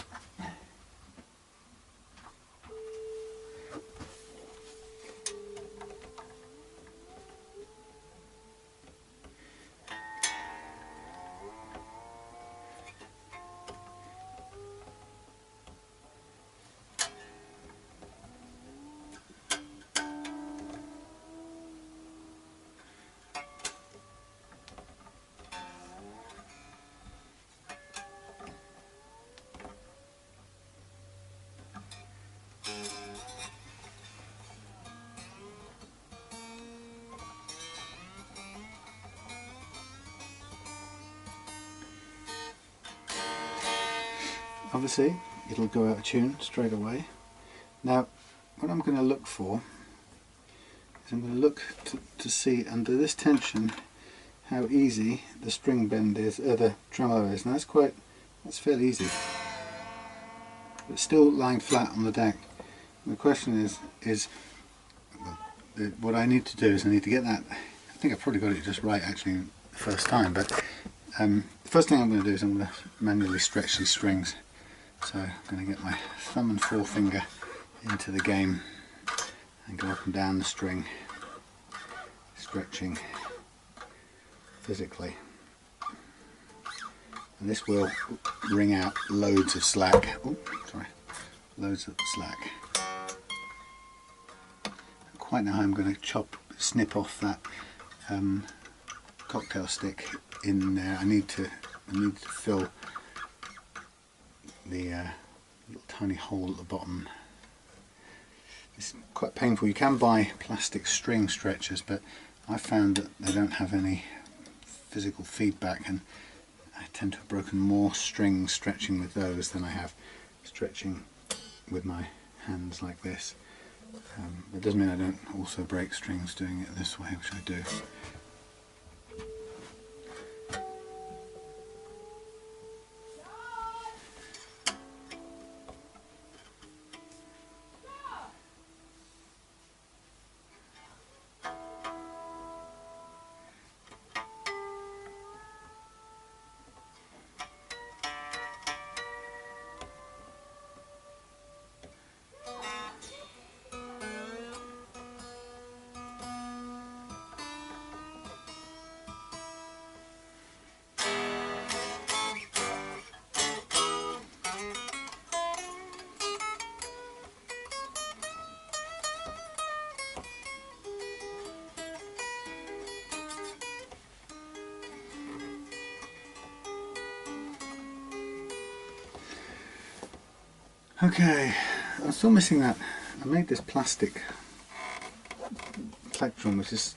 Obviously it'll go out of tune straight away. Now what I'm going to look for is I'm going to look to see under this tension how easy the string bend is, the tremolo is. Now that's fairly easy. It's still lying flat on the deck. And the question is what I need to do is I need to get that. I think I've probably got it just right actually the first time, but the first thing I'm going to do is I'm going to manually stretch these strings. So I'm going to get my thumb and forefinger into the game and go up and down the string, stretching physically. and this will wring out loads of slack. Oh, sorry, loads of slack. Quite know how I'm going to snip off that cocktail stick in there. I need to fill the little tiny hole at the bottom. It's quite painful. You can buy plastic string stretchers, but I found that they don't have any physical feedback, and I tend to have broken more strings stretching with those than I have stretching with my hands like this. It doesn't mean I don't also break strings doing it this way, which I do. Okay, I'm still missing that. I made this plastic plectrum which is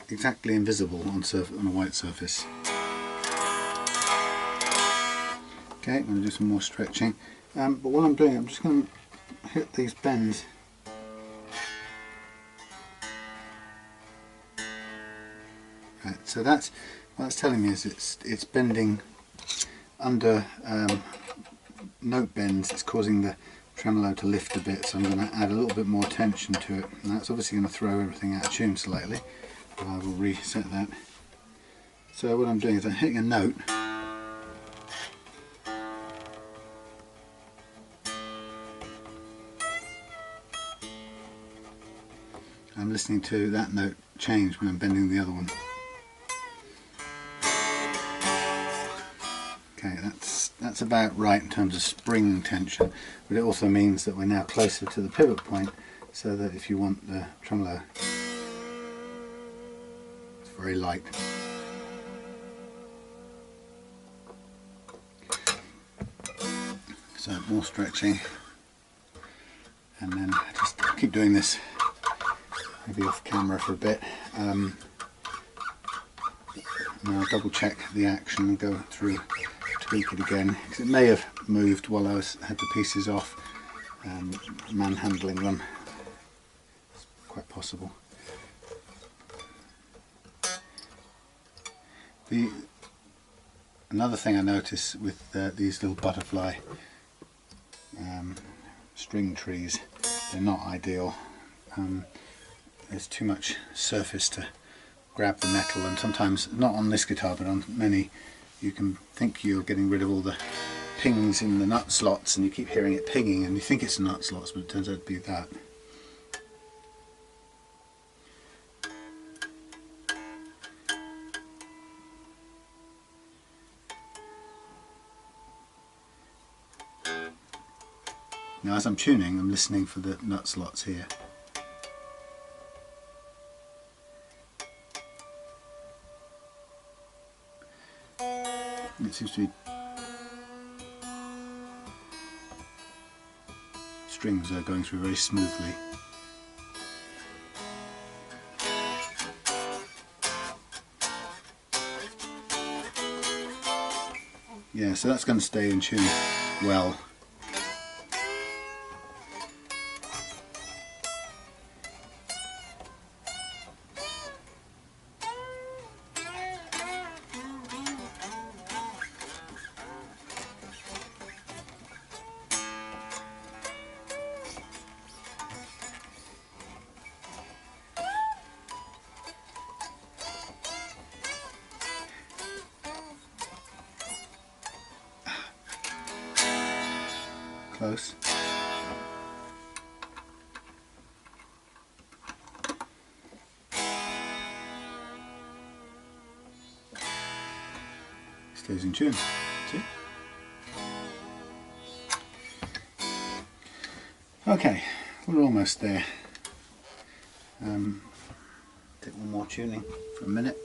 exactly invisible on a white surface. Okay, I'm going to do some more stretching, but while I'm doing it, I'm just going to hit these bends. Right, so that's what that's telling me is it's bending under note bends. It's causing the tremolo to lift a bit, so I'm going to add a little bit more tension to it, and that's obviously going to throw everything out of tune slightly. I will reset that. So what I'm doing is I'm hitting a note, I'm listening to that note change when I'm bending the other one. Okay, that's about right in terms of spring tension, but it also means that we're now closer to the pivot point, so that if you want the tremolo, it's very light. So more stretching, and then just keep doing this, maybe off camera for a bit. And I'll double check the action and go through, tweak it again, because it may have moved while I had the pieces off, manhandling them. It's quite possible. Another thing I notice with these little butterfly string trees, they're not ideal. There's too much surface to grab the metal, and sometimes, not on this guitar but on many, you can think you're getting rid of all the pings in the nut slots and you keep hearing it pinging and you think it's the nut slots, but it turns out to be that. Now as I'm tuning, I'm listening for the nut slots here. It seems to be strings are going through very smoothly. Yeah, so that's going to stay in tune well. Close. Stays in tune. See? Okay, we're almost there. Take one more tuning for a minute.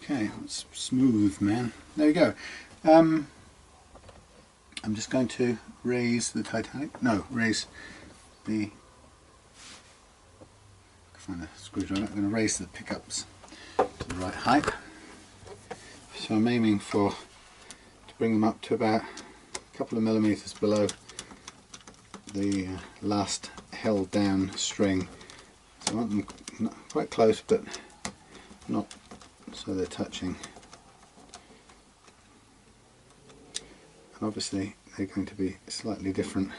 Okay, that's smooth, man. There you go. I'm just going to raise the raise the, find a screwdriver. I'm going to raise the pickups to the right height. So I'm aiming to bring them up to about a couple of millimeters below the last held down string. So I want them quite close, but not so they're touching. And obviously they're going to be slightly different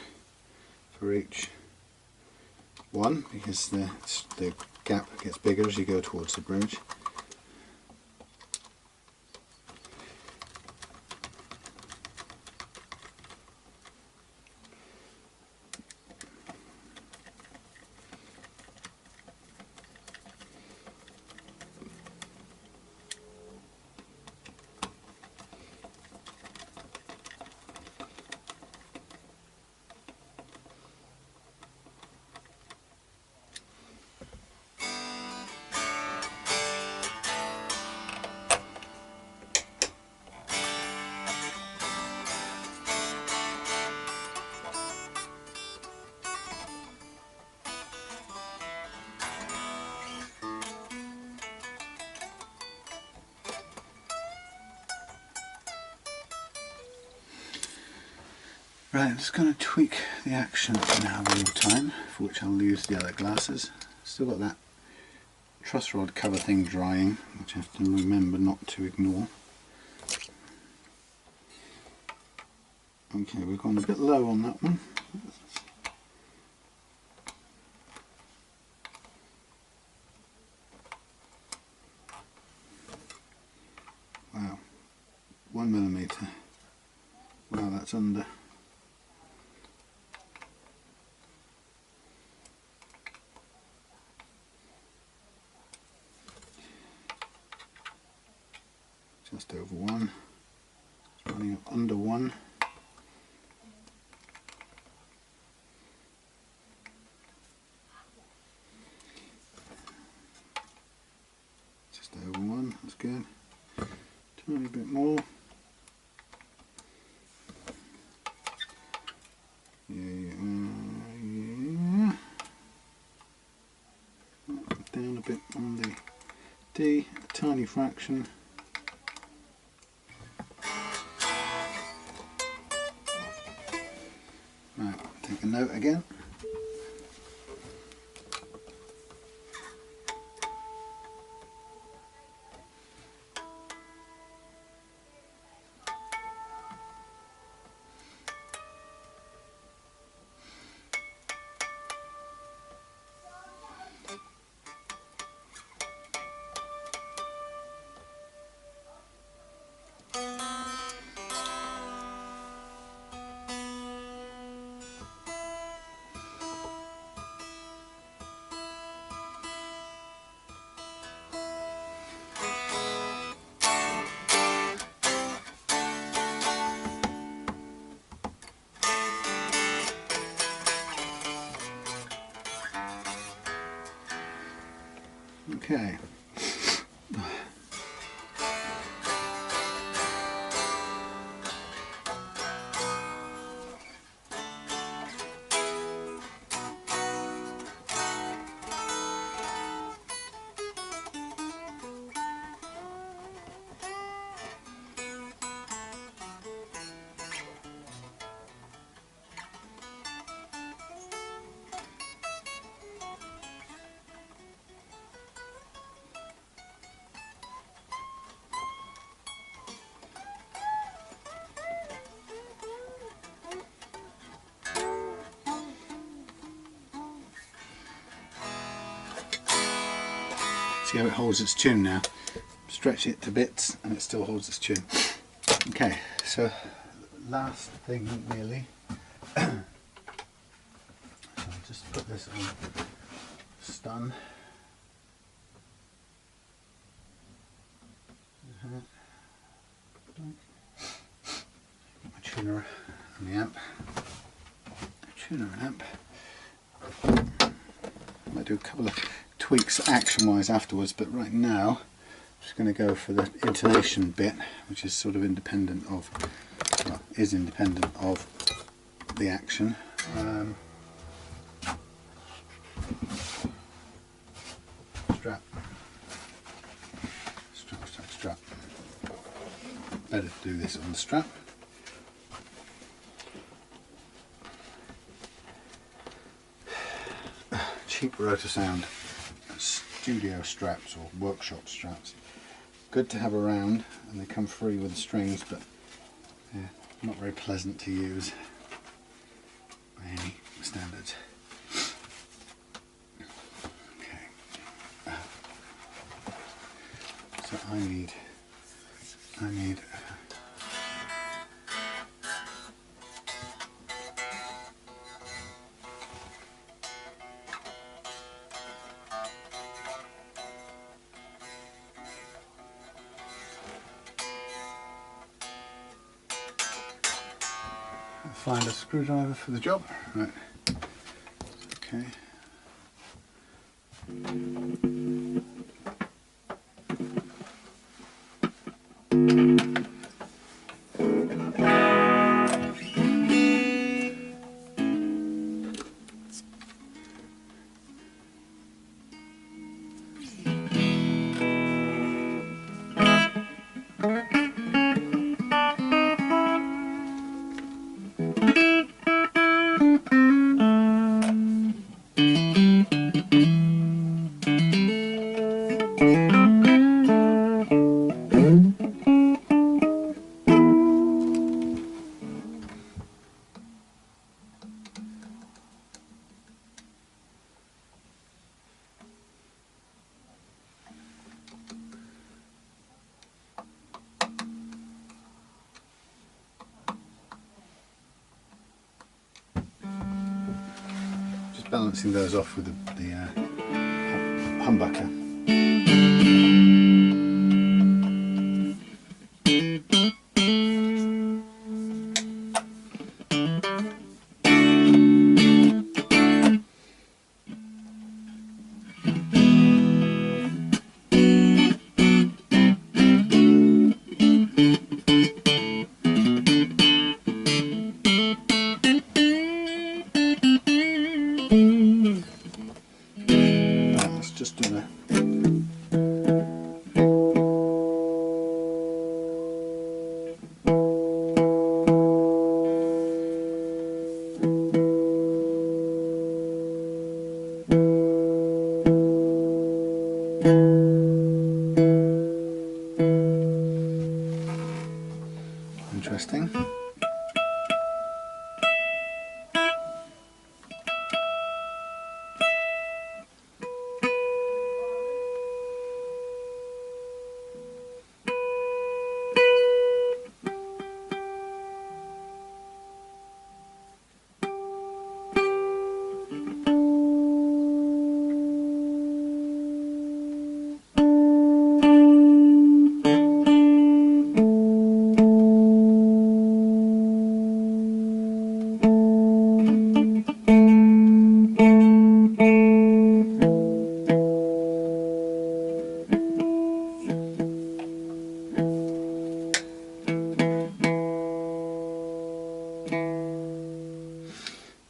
for each one because the gap gets bigger as you go towards the bridge. Right, I'm just going to tweak the action now one more time, for which I'll use the other glasses. Still got that truss rod cover thing drying, which I have to remember not to ignore. Okay, we've gone a bit low on that one. Wow, 1 millimetre. Wow, that's under. Just over 1. It's running up under 1. Just over 1, that's good. Tiny bit more. Yeah. Down a bit on the D, a tiny fraction. Right, take a note again. Okay. See how it holds its tune now? Stretch it to bits and it still holds its tune. Okay, so last thing really. So I'll just put this on stun. My tuner and the amp. Tuner and amp. I might do a couple of tweaks action wise afterwards, but right now I'm just going to go for the intonation bit, which is sort of independent of, well, is independent of the action. Strap. Strap, strap, strap. Better to do this on the strap. Cheap rotor sound studio straps or workshop straps. Good to have around, and they come free with the strings, but yeah, not very pleasant to use by any standards. Okay. So I need find a screwdriver for the job. Right. Okay. Balancing those off with the humbucker. Interesting.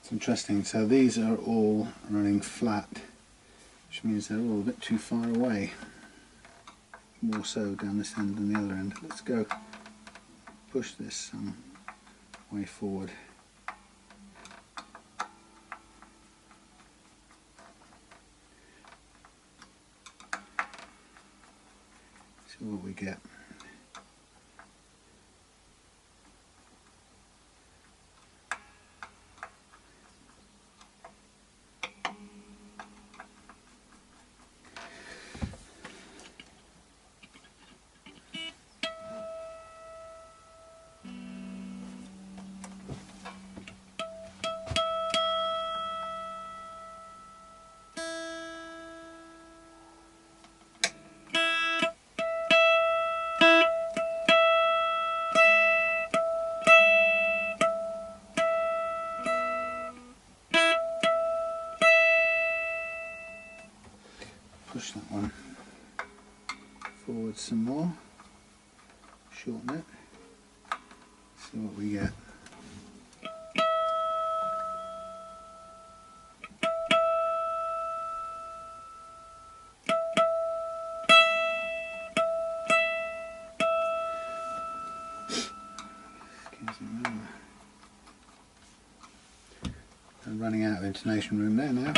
Interesting, so these are all running flat, which means they're all a bit too far away, more so down this end than the other end. Let's go push this some way forward. See what we get. push that one forward some more, shorten it, see what we get. I'm running out of intonation room there now.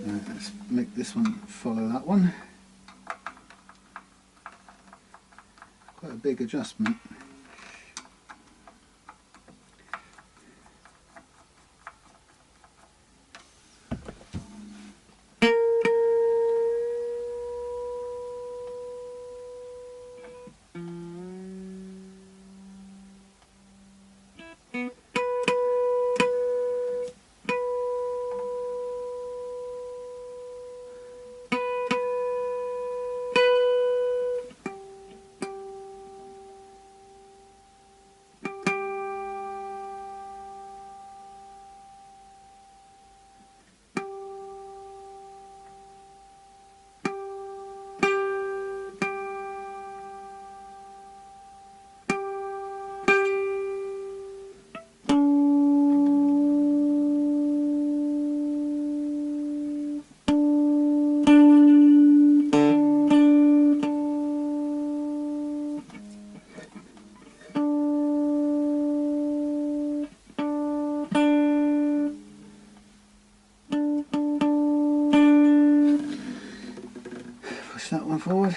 Right, let's make this one follow that one. Quite a big adjustment. That one forward.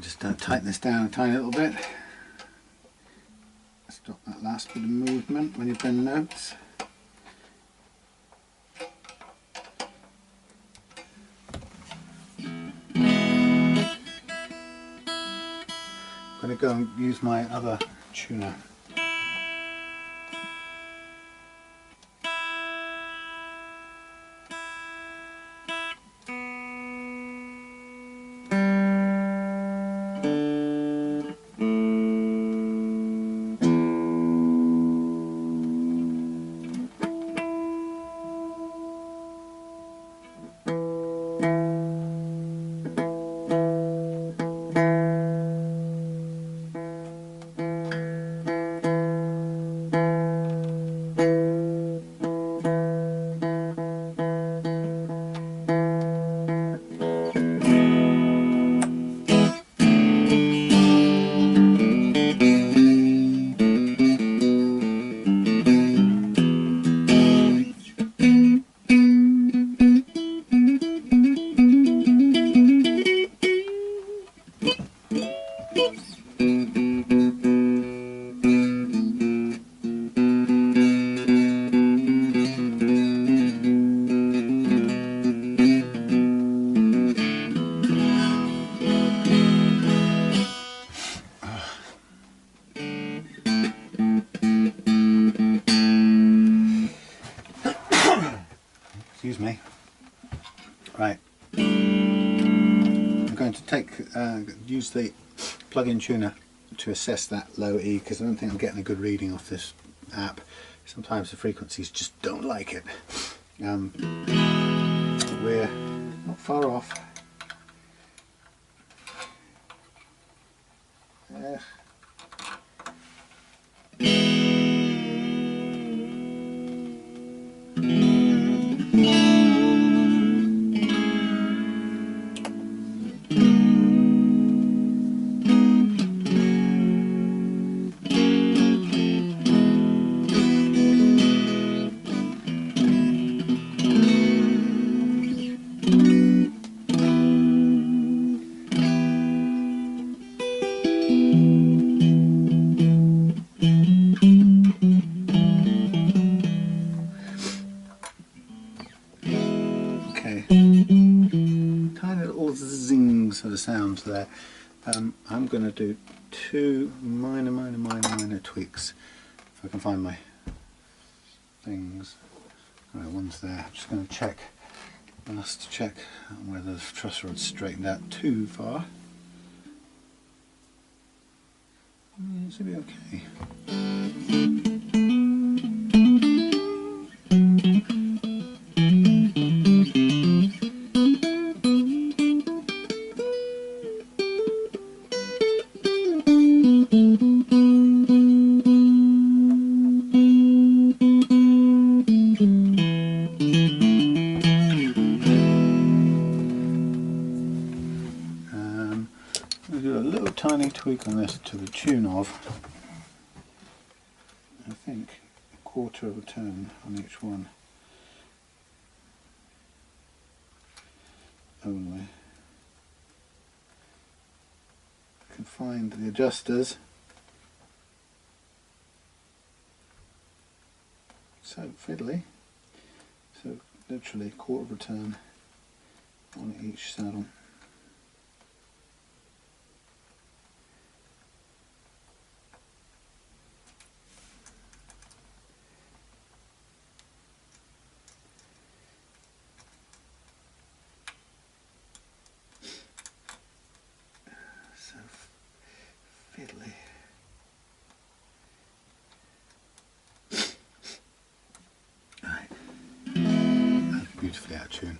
Just tighten this down a tiny little bit. Stop that last bit of movement when you bend notes. I'm going to go and use my other tuner. use the plug-in tuner to assess that low E, because I don't think I'm getting a good reading off this app. Sometimes the frequencies just don't like it. We're not far off. Of the sounds there. I'm going to do two minor tweaks if I can find my things. Right, one's there. I'm just going to check, last check whether the truss rod's straightened out too far. It should be okay. Tiny tweak on this to the tune of, I think, a quarter of a tone on each one only. I can find the adjusters. So fiddly. So literally a quarter of a tone on each saddle. Fiddly. Right. That's beautifully out of tune.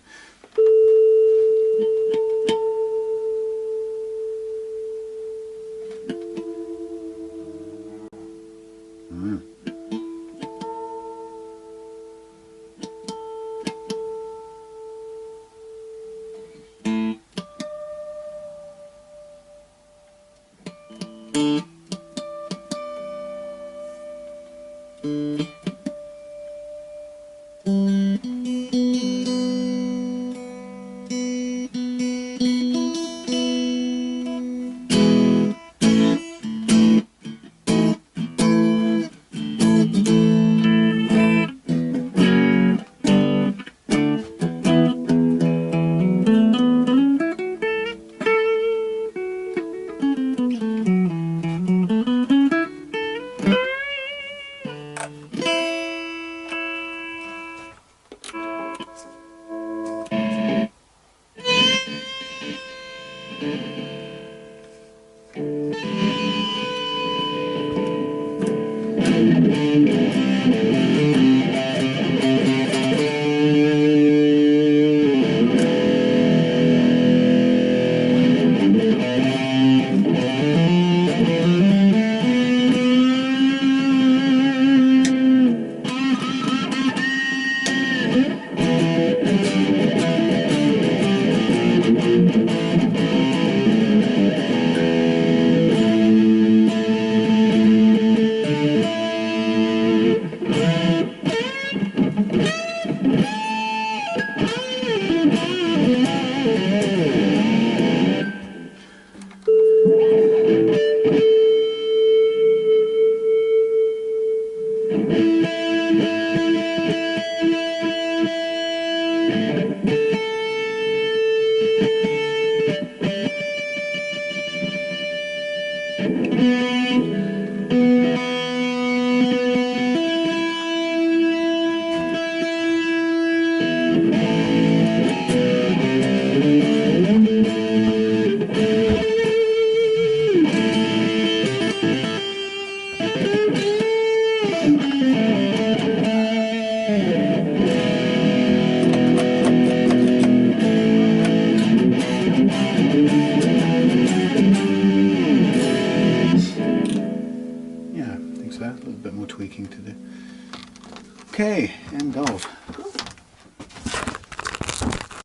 Okay, end of.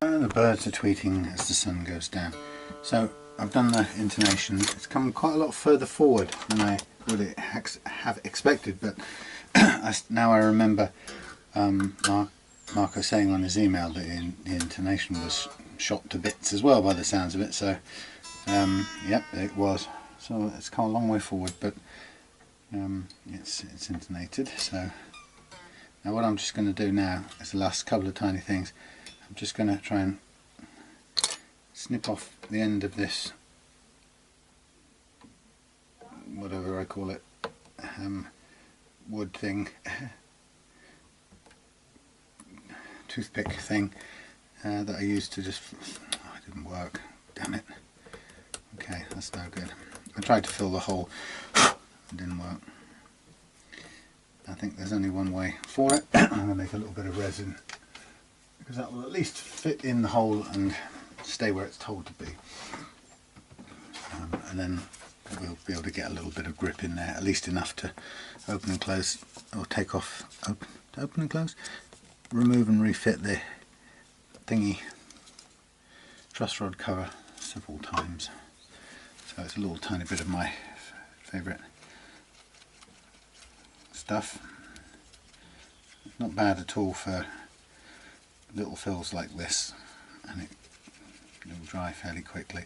And the birds are tweeting as the sun goes down. So I've done the intonation. It's come quite a lot further forward than I would have expected, but now I remember Marco saying on his email that the intonation was shot to bits as well by the sounds of it. So yep, it was. So it's come a long way forward, but it's intonated. So now what I'm just going to do now is the last couple of tiny things. I'm just going to try and snip off the end of this, whatever I call it, wood thing, toothpick thing that I used to just, oh, it didn't work, damn it. Okay, that's no good. I tried to fill the hole, it didn't work. I think there's only one way for it. I'm going to make a little bit of resin, because that will at least fit in the hole and stay where it's told to be. And then we'll be able to get a little bit of grip in there, at least enough to open and close, or take off, open and close, remove and refit the thingy truss rod cover several times. So it's a little tiny bit of my favourite stuff. It's not bad at all for little fills like this, and it will dry fairly quickly.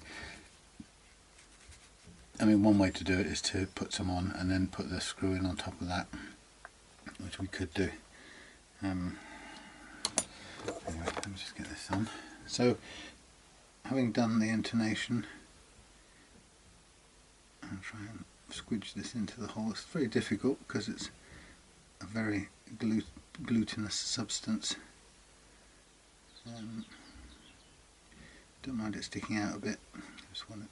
I mean, one way to do it is to put some on and then put the screw in on top of that, which we could do. Anyway, let me just get this on. So, having done the intonation, I'll try and squidge this into the hole. It's very difficult because it's a very glutinous substance. Don't mind it sticking out a bit, just want it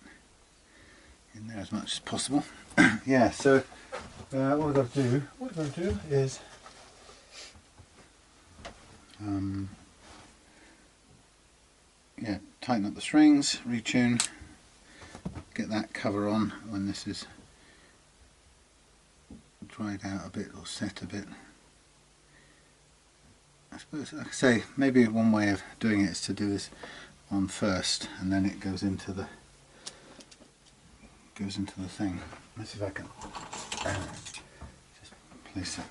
in there as much as possible. Yeah, so what we've got to do is yeah, tighten up the strings, retune, get that cover on when this is dried out a bit or set a bit. I suppose, like I say, maybe one way of doing it is to do this on first, and then it goes into the thing. Let's see if I can just place it.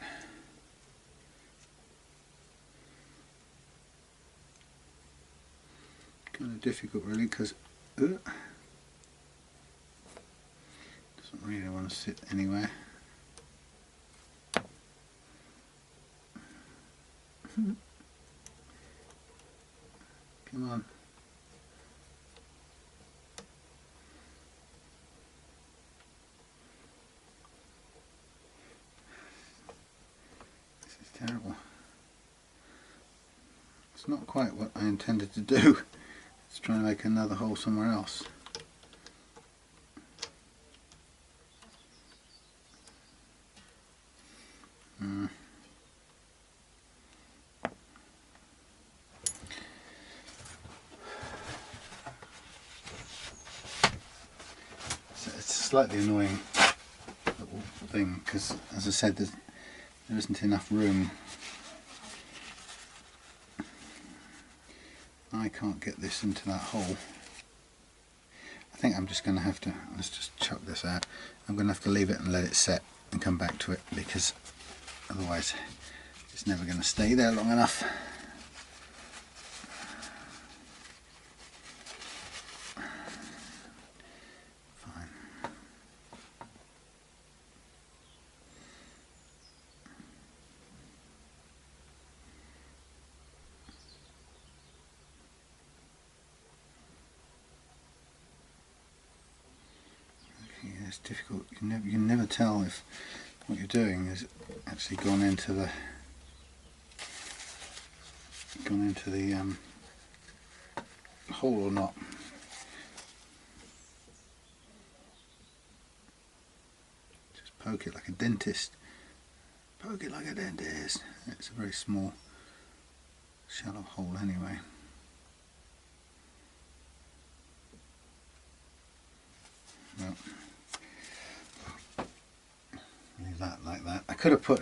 Kind of difficult, really, because doesn't really want to sit anywhere. Come on. This is terrible. It's not quite what I intended to do. It's trying to make another hole somewhere else. Slightly annoying little thing, because as I said, there isn't enough room. I can't get this into that hole. I think I'm just going to have to, let's just chuck this out. I'm going to have to leave it and let it set and come back to it, because otherwise it's never going to stay there long enough. It's difficult. You can never tell if what you're doing is actually gone into the hole or not. Just poke it like a dentist. Poke it like a dentist. It's a very small, shallow hole anyway. Well, leave that like that. I could have put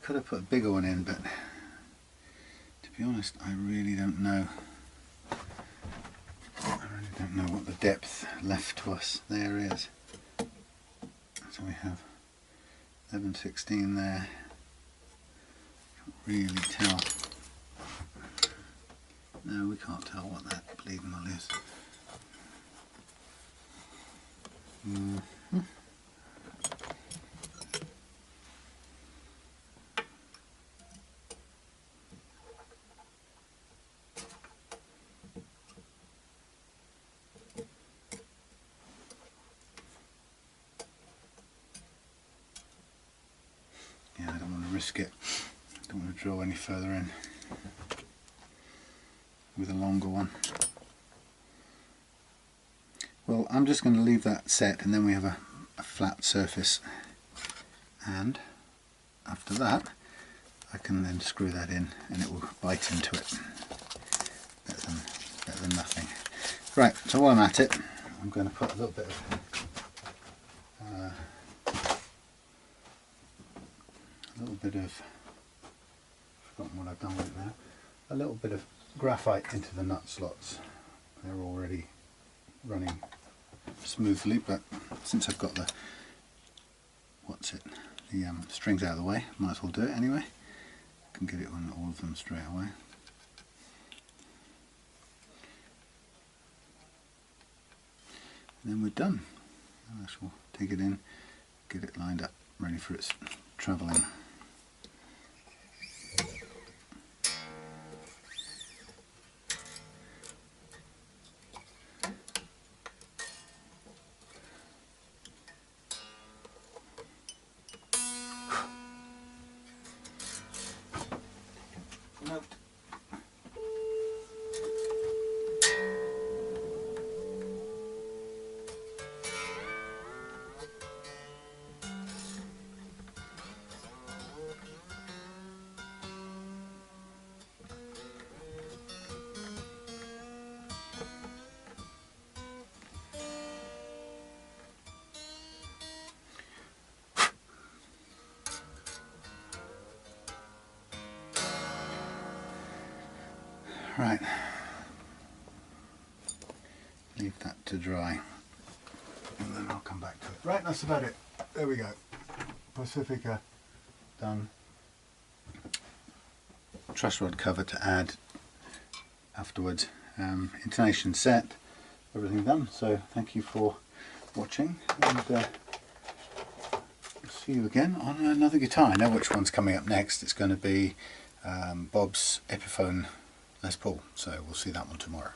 could have put a bigger one in, but to be honest, I really don't know. I really don't know what the depth left to us there is. So we have 11/16 there. Can't really tell. No, we can't tell what that bleeding well is. Yeah, I don't want to risk it. I don't want to draw any further in with a longer one. Well, I'm just going to leave that set, and then we have a flat surface, and after that I can then screw that in and it will bite into it. Better than nothing. Right, so while I'm at it, I'm going to put a little bit of I've forgotten what I've done with it now. A little bit of graphite into the nut slots. They're already running smoothly, but since I've got the strings out of the way, might as well do it anyway. I can get it on all of them straight away. And then we're done. I shall take it in, get it lined up, ready for its travelling. Note. Right, leave that to dry and then I'll come back to it. Right, that's about it. There we go. Pacifica done. Truss rod cover to add afterwards. Intonation set, everything done. So thank you for watching, and I'll see you again on another guitar. I know which one's coming up next. It's going to be Bob's Epiphone Les Paul, so we'll see that one tomorrow.